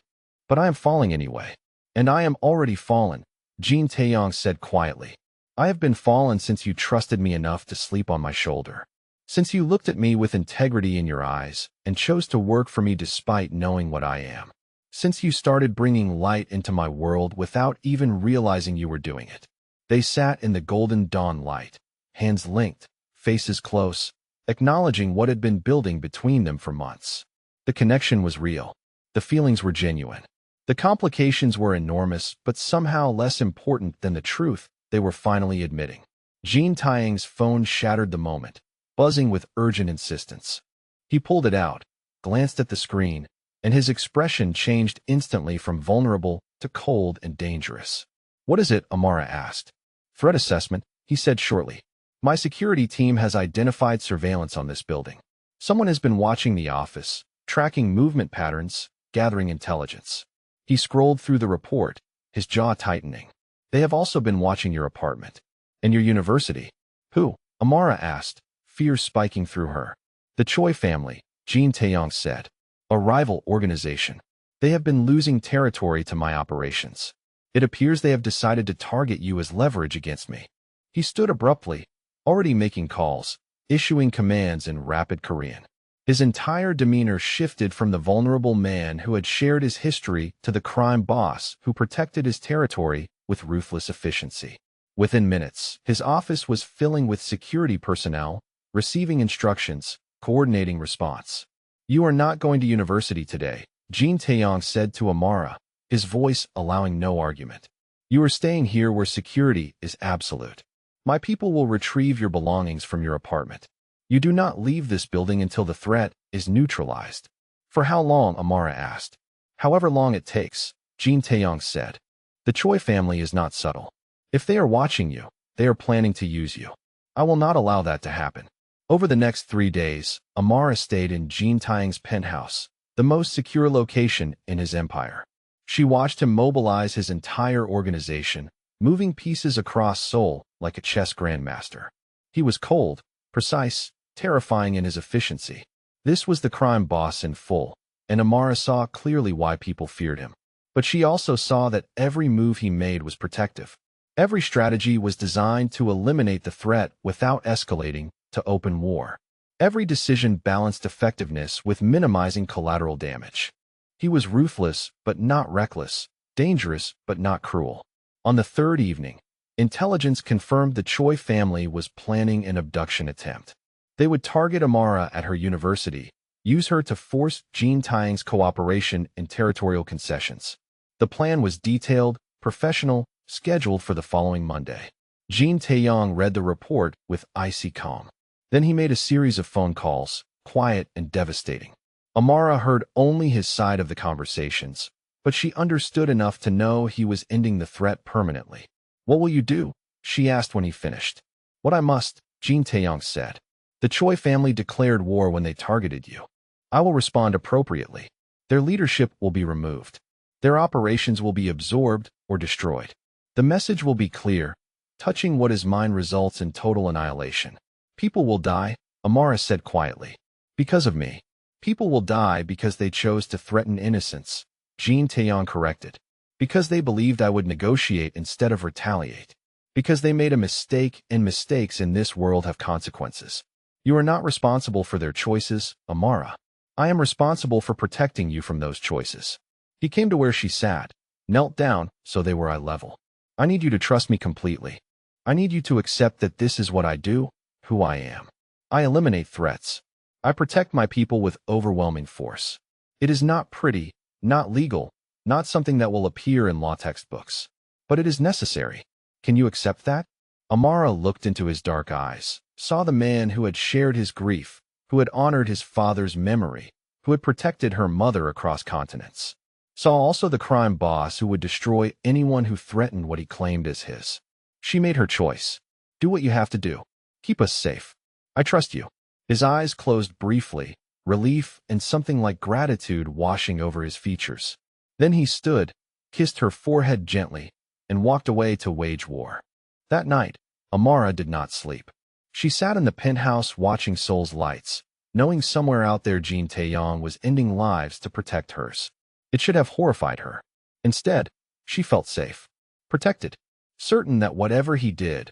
But I am falling anyway. And I am already fallen, Jean Taeyong said quietly. I have been fallen since you trusted me enough to sleep on my shoulder. Since you looked at me with integrity in your eyes and chose to work for me despite knowing what I am. Since you started bringing light into my world without even realizing you were doing it. They sat in the golden dawn light, hands linked, faces close, acknowledging what had been building between them for months. The connection was real. The feelings were genuine. The complications were enormous, but somehow less important than the truth they were finally admitting. Jean Taiyang's phone shattered the moment, buzzing with urgent insistence. He pulled it out, glanced at the screen, and his expression changed instantly from vulnerable to cold and dangerous. What is it? Amara asked. Threat assessment, he said shortly. My security team has identified surveillance on this building. Someone has been watching the office, tracking movement patterns, gathering intelligence. He scrolled through the report, his jaw tightening. They have also been watching your apartment. And your university. Who? Amara asked, fear spiking through her. The Choi family, Jean Taeyong said. A rival organization. They have been losing territory to my operations. It appears they have decided to target you as leverage against me. He stood abruptly, already making calls, issuing commands in rapid Korean. His entire demeanor shifted from the vulnerable man who had shared his history to the crime boss who protected his territory with ruthless efficiency. Within minutes, his office was filling with security personnel, receiving instructions, coordinating response. You are not going to university today, Jean Taeyong said to Amara, his voice allowing no argument. You are staying here where security is absolute. My people will retrieve your belongings from your apartment. You do not leave this building until the threat is neutralized. For how long? Amara asked. However long it takes, Jean Taeyong said. The Choi family is not subtle. If they are watching you, they are planning to use you. I will not allow that to happen. Over the next 3 days, Amara stayed in Jean Taeyong's penthouse, the most secure location in his empire. She watched him mobilize his entire organization, moving pieces across Seoul like a chess grandmaster. He was cold, precise, terrifying in his efficiency. This was the crime boss in full, and Amara saw clearly why people feared him. But she also saw that every move he made was protective. Every strategy was designed to eliminate the threat without escalating to open war. Every decision balanced effectiveness with minimizing collateral damage. He was ruthless but not reckless, dangerous but not cruel. On the third evening, intelligence confirmed the Choi family was planning an abduction attempt. They would target Amara at her university, use her to force Jean Taeyang's cooperation in territorial concessions. The plan was detailed, professional, scheduled for the following Monday. Jean Taeyang read the report with icy calm. Then he made a series of phone calls, quiet and devastating. Amara heard only his side of the conversations, but she understood enough to know he was ending the threat permanently. "What will you do?" she asked when he finished. "What I must," Jean Taeyang said. "The Choi family declared war when they targeted you. I will respond appropriately. Their leadership will be removed. Their operations will be absorbed or destroyed. The message will be clear. Touching what is mine results in total annihilation. People will die," Amara said quietly. "Because of me. People will die because they chose to threaten innocence," Jean Taeyang corrected. "Because they believed I would negotiate instead of retaliate. Because they made a mistake, and mistakes in this world have consequences. You are not responsible for their choices, Amara. I am responsible for protecting you from those choices." He came to where she sat, knelt down, so they were eye level. "I need you to trust me completely. I need you to accept that this is what I do, who I am. I eliminate threats. I protect my people with overwhelming force. It is not pretty, not legal, not something that will appear in law textbooks. But it is necessary. Can you accept that?" Amara looked into his dark eyes, saw the man who had shared his grief, who had honored his father's memory, who had protected her mother across continents. Saw also the crime boss who would destroy anyone who threatened what he claimed as his. She made her choice. "Do what you have to do. Keep us safe. I trust you." His eyes closed briefly, relief and something like gratitude washing over his features. Then he stood, kissed her forehead gently, and walked away to wage war. That night, Amara did not sleep. She sat in the penthouse watching Seoul's lights, knowing somewhere out there Jean Taeyang was ending lives to protect hers. It should have horrified her. Instead, she felt safe, protected, certain that whatever he did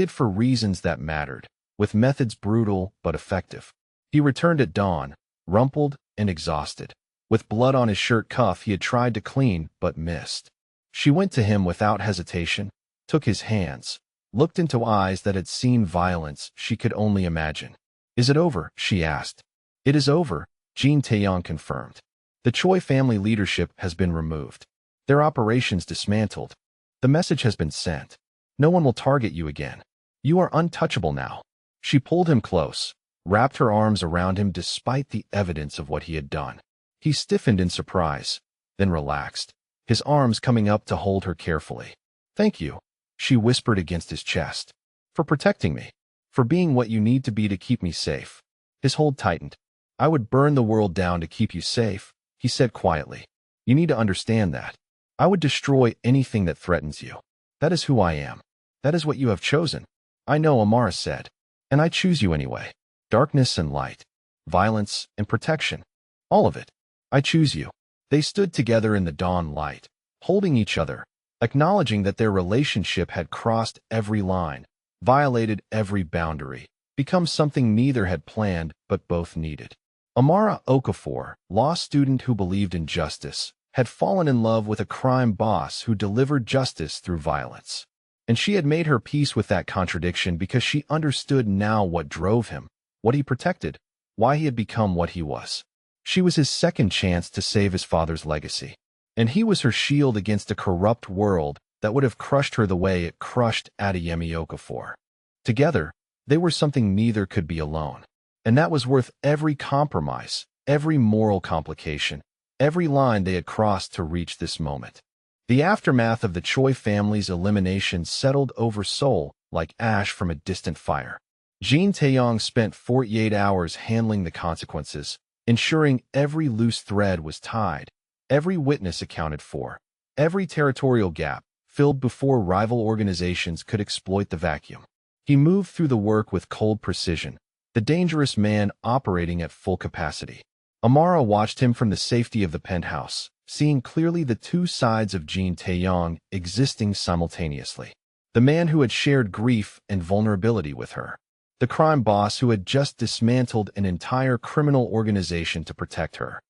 for reasons that mattered, with methods brutal but effective. He returned at dawn, rumpled and exhausted. With blood on his shirt cuff he had tried to clean but missed. She went to him without hesitation, took his hands, looked into eyes that had seen violence she could only imagine. "Is it over?" she asked. "It is over," Jean Taeyang confirmed. "The Choi family leadership has been removed. Their operations dismantled. The message has been sent. No one will target you again. You are untouchable now." She pulled him close, wrapped her arms around him despite the evidence of what he had done. He stiffened in surprise, then relaxed, his arms coming up to hold her carefully. "Thank you," she whispered against his chest. "For protecting me. For being what you need to be to keep me safe." His hold tightened. "I would burn the world down to keep you safe," he said quietly. "You need to understand that. I would destroy anything that threatens you. That is who I am. That is what you have chosen." "I know," Amara said. "And I choose you anyway. Darkness and light. Violence and protection. All of it. I choose you." They stood together in the dawn light, holding each other, acknowledging that their relationship had crossed every line, violated every boundary, become something neither had planned but both needed. Amara Okafor, law student who believed in justice, had fallen in love with a crime boss who delivered justice through violence. And she had made her peace with that contradiction because she understood now what drove him, what he protected, why he had become what he was. She was his second chance to save his father's legacy. And he was her shield against a corrupt world that would have crushed her the way it crushed Adeyemi Okafor. Together, they were something neither could be alone. And that was worth every compromise, every moral complication, every line they had crossed to reach this moment. The aftermath of the Choi family's elimination settled over Seoul like ash from a distant fire. Jean Taeyang spent 48 hours handling the consequences, ensuring every loose thread was tied, every witness accounted for, every territorial gap filled before rival organizations could exploit the vacuum. He moved through the work with cold precision, the dangerous man operating at full capacity. Amara watched him from the safety of the penthouse, seeing clearly the two sides of Jean Taeyang existing simultaneously. The man who had shared grief and vulnerability with her. The crime boss who had just dismantled an entire criminal organization to protect her.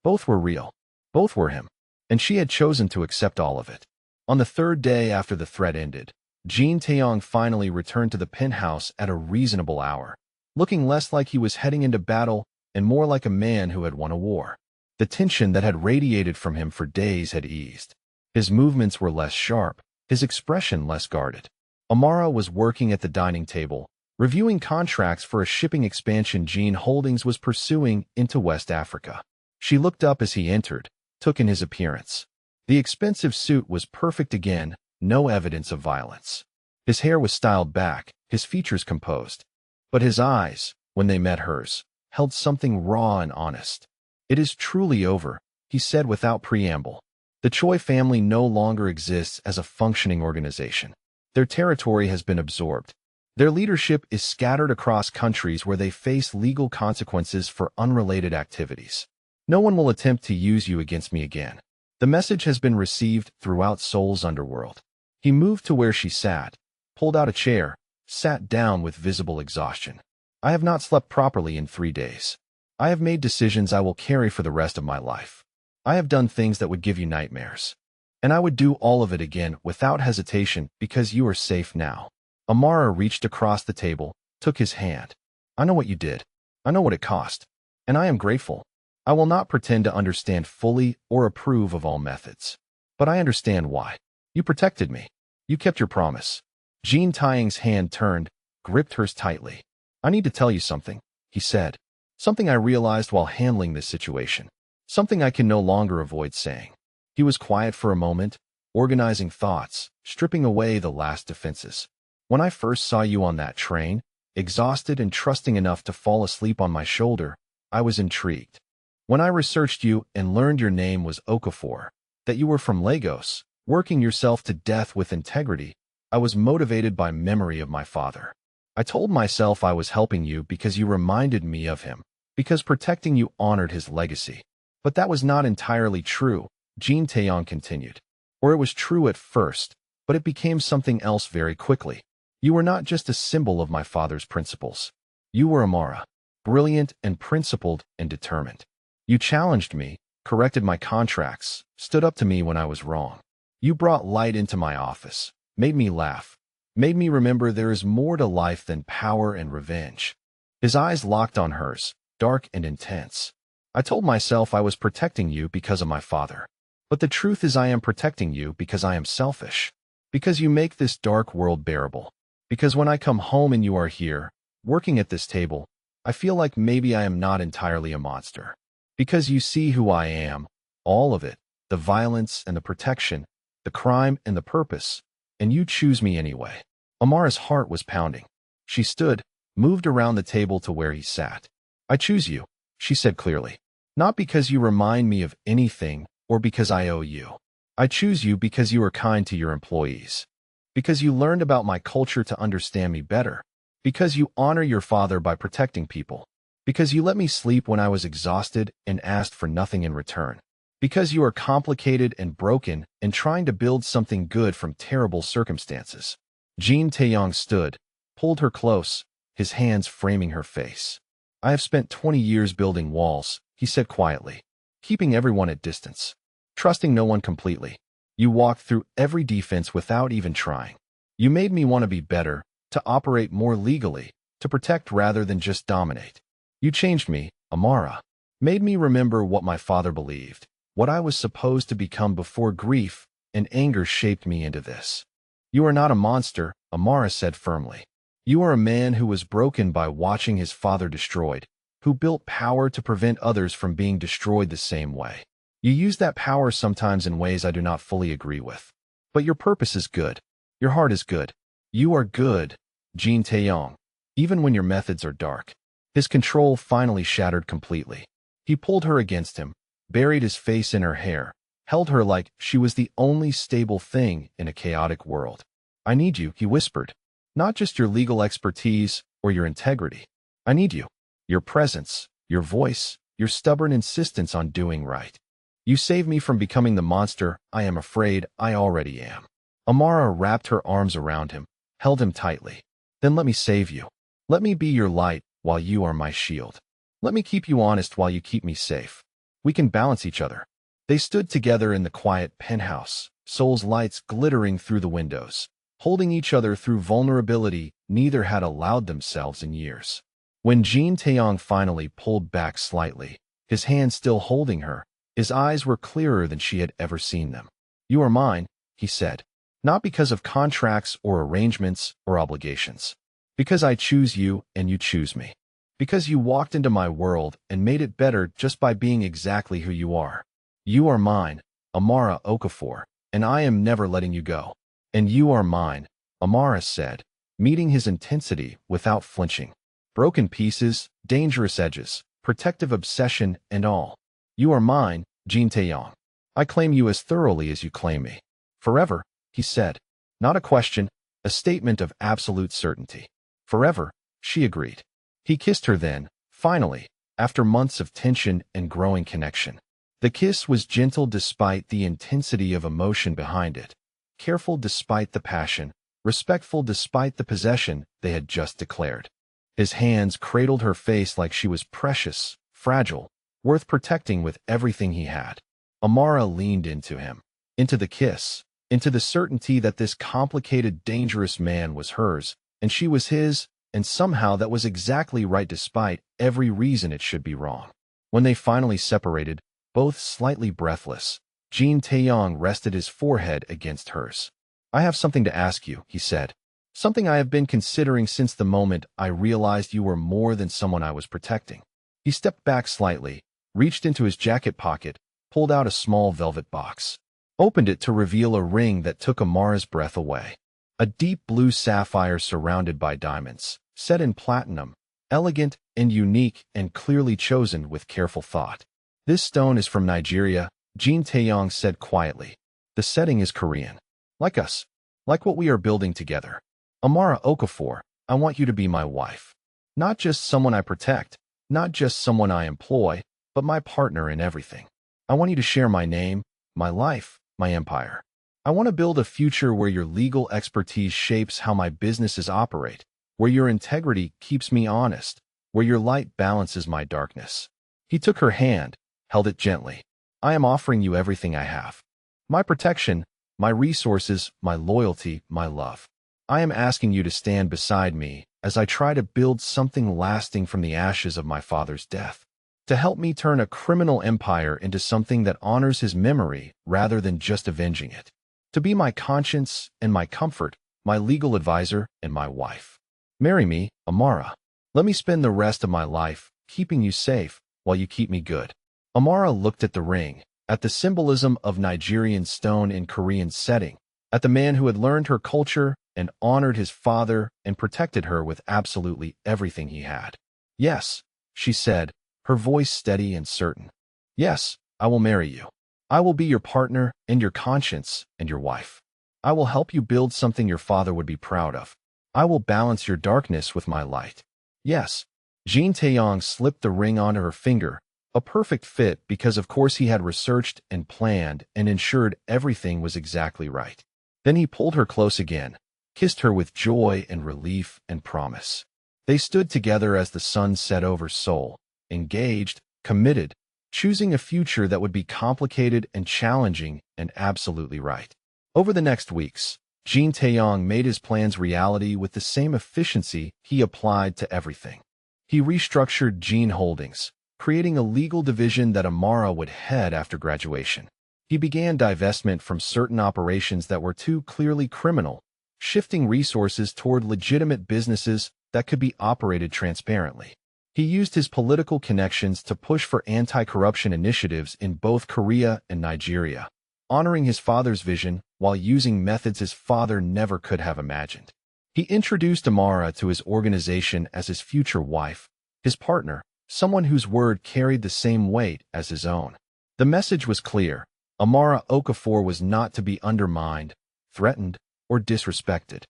Both were real. Both were him. And she had chosen to accept all of it. On the third day after the threat ended, Jin Taeyong finally returned to the penthouse at a reasonable hour, looking less like he was heading into battle and more like a man who had won a war. The tension that had radiated from him for days had eased. His movements were less sharp, his expression less guarded. Amara was working at the dining table, reviewing contracts for a shipping expansion Jin Holdings was pursuing into West Africa. She looked up as he entered, took in his appearance. The expensive suit was perfect again, no evidence of violence. His hair was styled back, his features composed. But his eyes, when they met hers, held something raw and honest. "It is truly over," he said without preamble. The Choi family no longer exists as a functioning organization. Their territory has been absorbed. Their leadership is scattered across countries where they face legal consequences for unrelated activities. No one will attempt to use you against me again. The message has been received throughout Seoul's underworld. He moved to where she sat, pulled out a chair, sat down with visible exhaustion. "I have not slept properly in 3 days. I have made decisions I will carry for the rest of my life. I have done things that would give you nightmares. And I would do all of it again without hesitation because you are safe now." Amara reached across the table, took his hand. "I know what you did. I know what it cost. And I am grateful. I will not pretend to understand fully or approve of all methods. But I understand why. You protected me. You kept your promise." Jin Taeyong's hand turned, gripped hers tightly. "I need to tell you something," he said. "Something I realized while handling this situation. Something I can no longer avoid saying." He was quiet for a moment, organizing thoughts, stripping away the last defenses. "When I first saw you on that train, exhausted and trusting enough to fall asleep on my shoulder, I was intrigued. When I researched you and learned your name was Okafor, that you were from Lagos, working yourself to death with integrity, I was motivated by memory of my father. I told myself I was helping you because you reminded me of him, because protecting you honored his legacy. But that was not entirely true," Jin Taeyong continued. "Or it was true at first, but it became something else very quickly. You were not just a symbol of my father's principles. You were Amara, brilliant and principled and determined. You challenged me, corrected my contracts, stood up to me when I was wrong. You brought light into my office, made me laugh, made me remember there is more to life than power and revenge." His eyes locked on hers, dark and intense. "I told myself I was protecting you because of my father. But the truth is I am protecting you because I am selfish. Because you make this dark world bearable. Because when I come home and you are here, working at this table, I feel like maybe I am not entirely a monster. Because you see who I am, all of it, the violence and the protection, the crime and the purpose, and you choose me anyway." Amara's heart was pounding. She stood, moved around the table to where he sat. "I choose you," she said clearly. "Not because you remind me of anything or because I owe you. I choose you because you are kind to your employees. Because you learned about my culture to understand me better. Because you honor your father by protecting people. Because you let me sleep when I was exhausted and asked for nothing in return. Because you are complicated and broken and trying to build something good from terrible circumstances." Jin Taeyong stood, pulled her close, his hands framing her face. "I have spent 20 years building walls," he said quietly, "keeping everyone at distance, trusting no one completely. You walked through every defense without even trying. You made me want to be better, to operate more legally, to protect rather than just dominate. You changed me, Amara, made me remember what my father believed, what I was supposed to become before grief and anger shaped me into this. You are not a monster," Amara said firmly. "You are a man who was broken by watching his father destroyed, who built power to prevent others from being destroyed the same way. You use that power sometimes in ways I do not fully agree with. But your purpose is good. Your heart is good. You are good, Jin Taeyong, even when your methods are dark." His control finally shattered completely. He pulled her against him, buried his face in her hair, held her like she was the only stable thing in a chaotic world. "I need you," he whispered. "Not just your legal expertise or your integrity. I need you. Your presence, your voice, your stubborn insistence on doing right. You save me from becoming the monster I am afraid I already am." Amara wrapped her arms around him, held him tightly. Then let me save you. Let me be your light while you are my shield. Let me keep you honest while you keep me safe. We can balance each other. They stood together in the quiet penthouse, Seoul's lights glittering through the windows. Holding each other through vulnerability neither had allowed themselves in years. When Jin Taeyong finally pulled back slightly, his hand still holding her, his eyes were clearer than she had ever seen them. You are mine, he said. Not because of contracts or arrangements or obligations. Because I choose you and you choose me. Because you walked into my world and made it better just by being exactly who you are. You are mine, Amara Okafor, and I am never letting you go. And you are mine, Amara said, meeting his intensity without flinching. Broken pieces, dangerous edges, protective obsession, and all. You are mine, Jin Taeyong. I claim you as thoroughly as you claim me. Forever, he said. Not a question, a statement of absolute certainty. Forever, she agreed. He kissed her then, finally, after months of tension and growing connection. The kiss was gentle despite the intensity of emotion behind it, careful despite the passion, respectful despite the possession they had just declared. His hands cradled her face like she was precious, fragile, worth protecting with everything he had. Amara leaned into him, into the kiss, into the certainty that this complicated, dangerous man was hers, and she was his, and somehow that was exactly right despite every reason it should be wrong. When they finally separated, both slightly breathless, Jin Taeyong rested his forehead against hers. I have something to ask you, he said. Something I have been considering since the moment I realized you were more than someone I was protecting. He stepped back slightly, reached into his jacket pocket, pulled out a small velvet box, opened it to reveal a ring that took Amara's breath away. A deep blue sapphire surrounded by diamonds, set in platinum, elegant and unique and clearly chosen with careful thought. This stone is from Nigeria, Jin Taeyong said quietly. The setting is Korean. Like us. Like what we are building together. Amara Okafor, I want you to be my wife. Not just someone I protect, not just someone I employ, but my partner in everything. I want you to share my name, my life, my empire. I want to build a future where your legal expertise shapes how my businesses operate, where your integrity keeps me honest, where your light balances my darkness. He took her hand, held it gently. I am offering you everything I have. My protection, my resources, my loyalty, my love. I am asking you to stand beside me as I try to build something lasting from the ashes of my father's death. To help me turn a criminal empire into something that honors his memory rather than just avenging it. To be my conscience and my comfort, my legal advisor and my wife. Marry me, Amara. Let me spend the rest of my life keeping you safe while you keep me good. Amara looked at the ring, at the symbolism of Nigerian stone in Korean setting, at the man who had learned her culture and honored his father and protected her with absolutely everything he had. Yes, she said, her voice steady and certain. Yes, I will marry you. I will be your partner and your conscience and your wife. I will help you build something your father would be proud of. I will balance your darkness with my light. Yes. Jin Taeyong slipped the ring onto her finger, a perfect fit because of course he had researched and planned and ensured everything was exactly right. Then he pulled her close again, kissed her with joy and relief and promise. They stood together as the sun set over Seoul, engaged, committed, choosing a future that would be complicated and challenging and absolutely right. Over the next weeks, Jin Taeyong made his plans reality with the same efficiency he applied to everything. He restructured Jin Holdings, creating a legal division that Amara would head after graduation. He began divestment from certain operations that were too clearly criminal, shifting resources toward legitimate businesses that could be operated transparently. He used his political connections to push for anti-corruption initiatives in both Korea and Nigeria, honoring his father's vision while using methods his father never could have imagined. He introduced Amara to his organization as his future wife, his partner, someone whose word carried the same weight as his own. The message was clear. Amara Okafor was not to be undermined, threatened, or disrespected.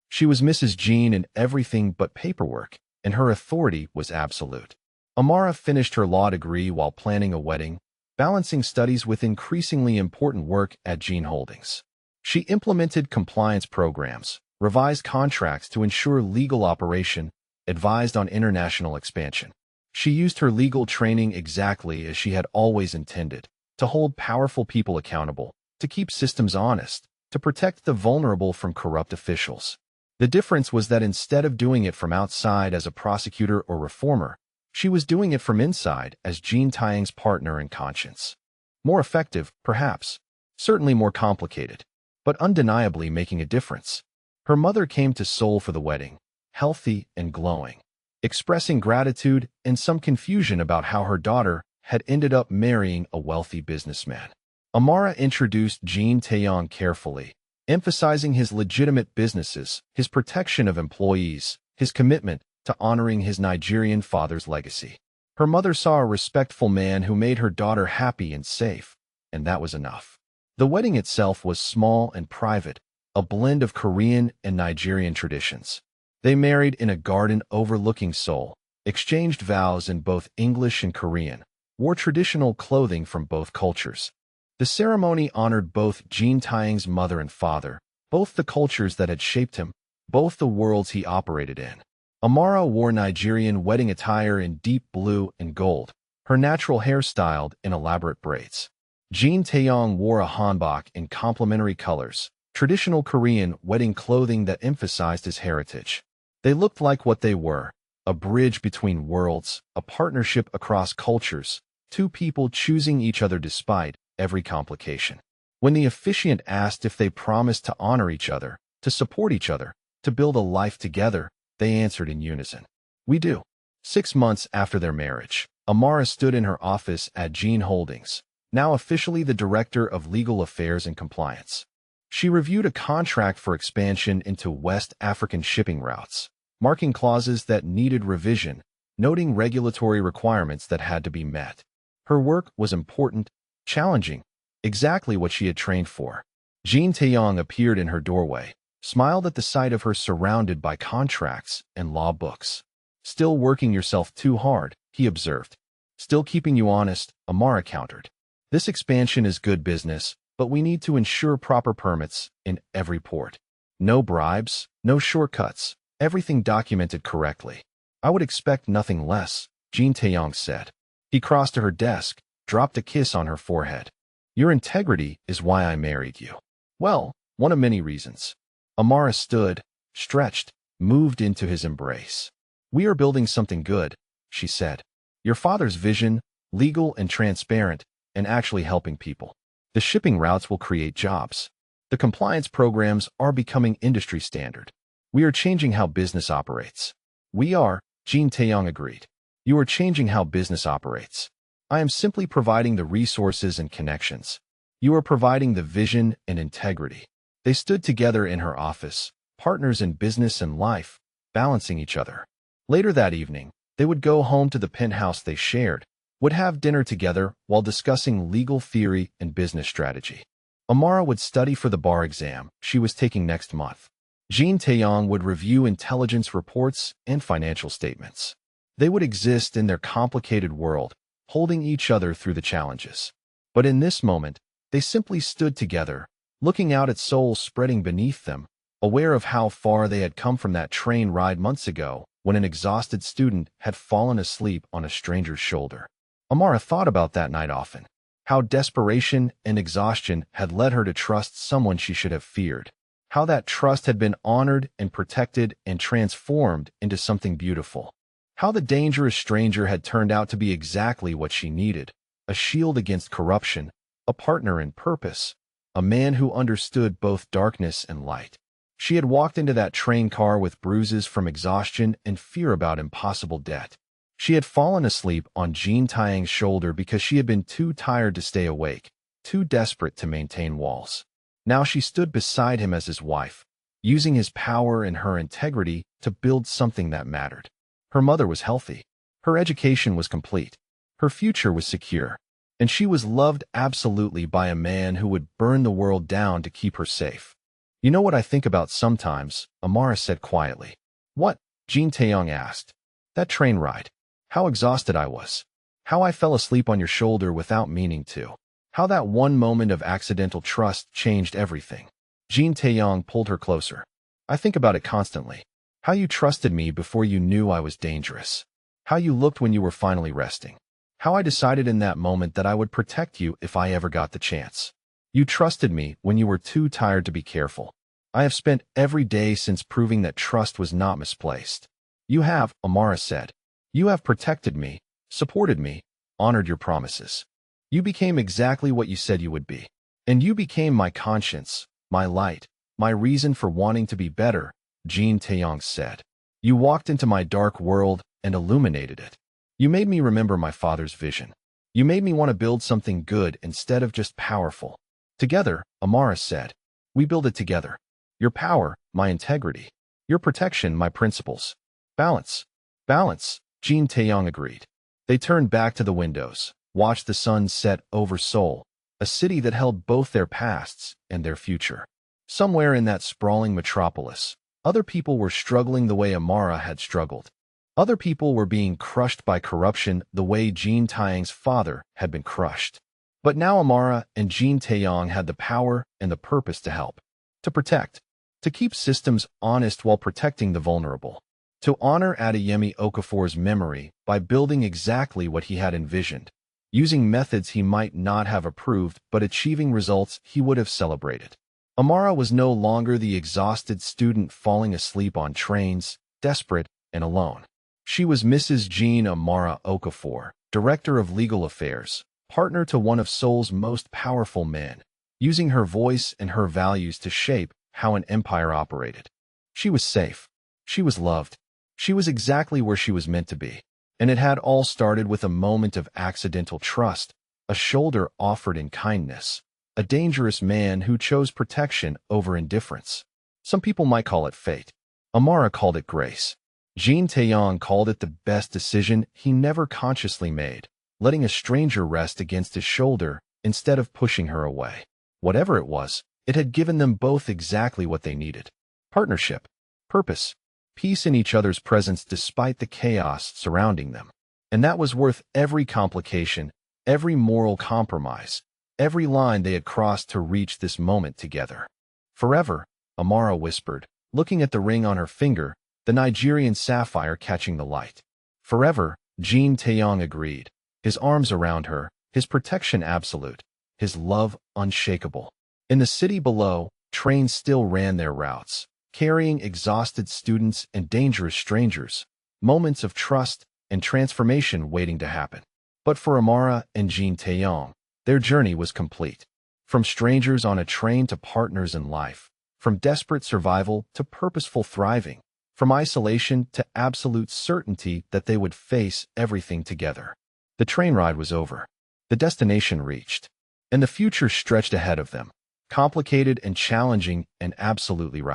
She was Mrs. Jean in everything but paperwork, and her authority was absolute. Amara finished her law degree while planning a wedding, balancing studies with increasingly important work at Jean Holdings. She implemented compliance programs, revised contracts to ensure legal operation, advised on international expansion. She used her legal training exactly as she had always intended, to hold powerful people accountable, to keep systems honest, to protect the vulnerable from corrupt officials. The difference was that instead of doing it from outside as a prosecutor or reformer, she was doing it from inside as Jean Taiyang's partner in conscience. More effective, perhaps. Certainly more complicated, but undeniably making a difference. Her mother came to Seoul for the wedding, healthy and glowing, expressing gratitude and some confusion about how her daughter had ended up marrying a wealthy businessman. Amara introduced Jean Taeyong carefully, emphasizing his legitimate businesses, his protection of employees, his commitment to honoring his Nigerian father's legacy. Her mother saw a respectful man who made her daughter happy and safe, and that was enough. The wedding itself was small and private, a blend of Korean and Nigerian traditions. They married in a garden overlooking Seoul, exchanged vows in both English and Korean, wore traditional clothing from both cultures. The ceremony honored both Jean Taiyang's mother and father, both the cultures that had shaped him, both the worlds he operated in. Amara wore Nigerian wedding attire in deep blue and gold, her natural hair styled in elaborate braids. Jean Taeyong wore a hanbok in complementary colors, traditional Korean wedding clothing that emphasized his heritage. They looked like what they were, a bridge between worlds, a partnership across cultures, two people choosing each other despite every complication. When the officiant asked if they promised to honor each other, to support each other, to build a life together, they answered in unison. We do. 6 months after their marriage, Amara stood in her office at Jean Holdings, now officially the Director of Legal Affairs and Compliance. She reviewed a contract for expansion into West African shipping routes, marking clauses that needed revision, noting regulatory requirements that had to be met. Her work was important, challenging, exactly what she had trained for. Jean Taeyong appeared in her doorway, smiled at the sight of her surrounded by contracts and law books. Still working yourself too hard, he observed. Still keeping you honest, Amara countered. This expansion is good business, but we need to ensure proper permits in every port. No bribes, no shortcuts, everything documented correctly. I would expect nothing less, Jean Taeyong said. He crossed to her desk, dropped a kiss on her forehead. Your integrity is why I married you. Well, one of many reasons. Amara stood, stretched, moved into his embrace. We are building something good, she said. Your father's vision, legal and transparent, and actually helping people. The shipping routes will create jobs. The compliance programs are becoming industry standard. We are changing how business operates. We are, Jean Taeyong agreed. You are changing how business operates. I am simply providing the resources and connections. You are providing the vision and integrity. They stood together in her office, partners in business and life, balancing each other. Later that evening, they would go home to the penthouse they shared, would have dinner together while discussing legal theory and business strategy. Amara would study for the bar exam she was taking next month. Jean Taeyong would review intelligence reports and financial statements. They would exist in their complicated world, holding each other through the challenges. But in this moment, they simply stood together, looking out at Seoul spreading beneath them, aware of how far they had come from that train ride months ago when an exhausted student had fallen asleep on a stranger's shoulder. Amara thought about that night often, how desperation and exhaustion had led her to trust someone she should have feared, how that trust had been honored and protected and transformed into something beautiful, how the dangerous stranger had turned out to be exactly what she needed, a shield against corruption, a partner in purpose, a man who understood both darkness and light. She had walked into that train car with bruises from exhaustion and fear about impossible debt. She had fallen asleep on Jean Taeyang's shoulder because she had been too tired to stay awake, too desperate to maintain walls. Now she stood beside him as his wife, using his power and her integrity to build something that mattered. Her mother was healthy. Her education was complete. Her future was secure. And she was loved absolutely by a man who would burn the world down to keep her safe. You know what I think about sometimes, Amara said quietly. What? Jean Taeyong asked. That train ride. How exhausted I was. How I fell asleep on your shoulder without meaning to. How that one moment of accidental trust changed everything. Jean Taeyong pulled her closer. I think about it constantly. How you trusted me before you knew I was dangerous. How you looked when you were finally resting. How I decided in that moment that I would protect you if I ever got the chance. You trusted me when you were too tired to be careful. I have spent every day since proving that trust was not misplaced. You have, Amara said. You have protected me, supported me, honored your promises. You became exactly what you said you would be. And you became my conscience, my light, my reason for wanting to be better, Jean Taeyong said. You walked into my dark world and illuminated it. You made me remember my father's vision. You made me want to build something good instead of just powerful. Together, Amara said, we build it together. Your power, my integrity. Your protection, my principles. Balance. Balance, Jean Taeyong agreed. They turned back to the windows, watched the sun set over Seoul, a city that held both their pasts and their future. Somewhere in that sprawling metropolis, other people were struggling the way Amara had struggled. Other people were being crushed by corruption the way Jean Taeyong's father had been crushed. But now Amara and Jean Taeyong had the power and the purpose to help, to protect, to keep systems honest while protecting the vulnerable, to honor Adeyemi Okafor's memory by building exactly what he had envisioned, using methods he might not have approved but achieving results he would have celebrated. Amara was no longer the exhausted student falling asleep on trains, desperate and alone. She was Mrs. Jean Amara Okafor, Director of Legal Affairs, partner to one of Seoul's most powerful men, using her voice and her values to shape how an empire operated. She was safe. She was loved. She was exactly where she was meant to be. And it had all started with a moment of accidental trust, a shoulder offered in kindness, a dangerous man who chose protection over indifference. Some people might call it fate. Amara called it grace. Jean Taeyong called it the best decision he never consciously made, letting a stranger rest against his shoulder instead of pushing her away. Whatever it was, it had given them both exactly what they needed. Partnership, purpose, peace in each other's presence despite the chaos surrounding them. And that was worth every complication, every moral compromise, every line they had crossed to reach this moment together. Forever, Amara whispered, looking at the ring on her finger, the Nigerian sapphire catching the light. Forever, Jean Taeyong agreed, his arms around her, his protection absolute, his love unshakable. In the city below, trains still ran their routes, carrying exhausted students and dangerous strangers, moments of trust and transformation waiting to happen. But for Amara and Jean Taeyong, their journey was complete. From strangers on a train to partners in life, from desperate survival to purposeful thriving, from isolation to absolute certainty that they would face everything together. The train ride was over. The destination reached. And the future stretched ahead of them, complicated and challenging and absolutely right.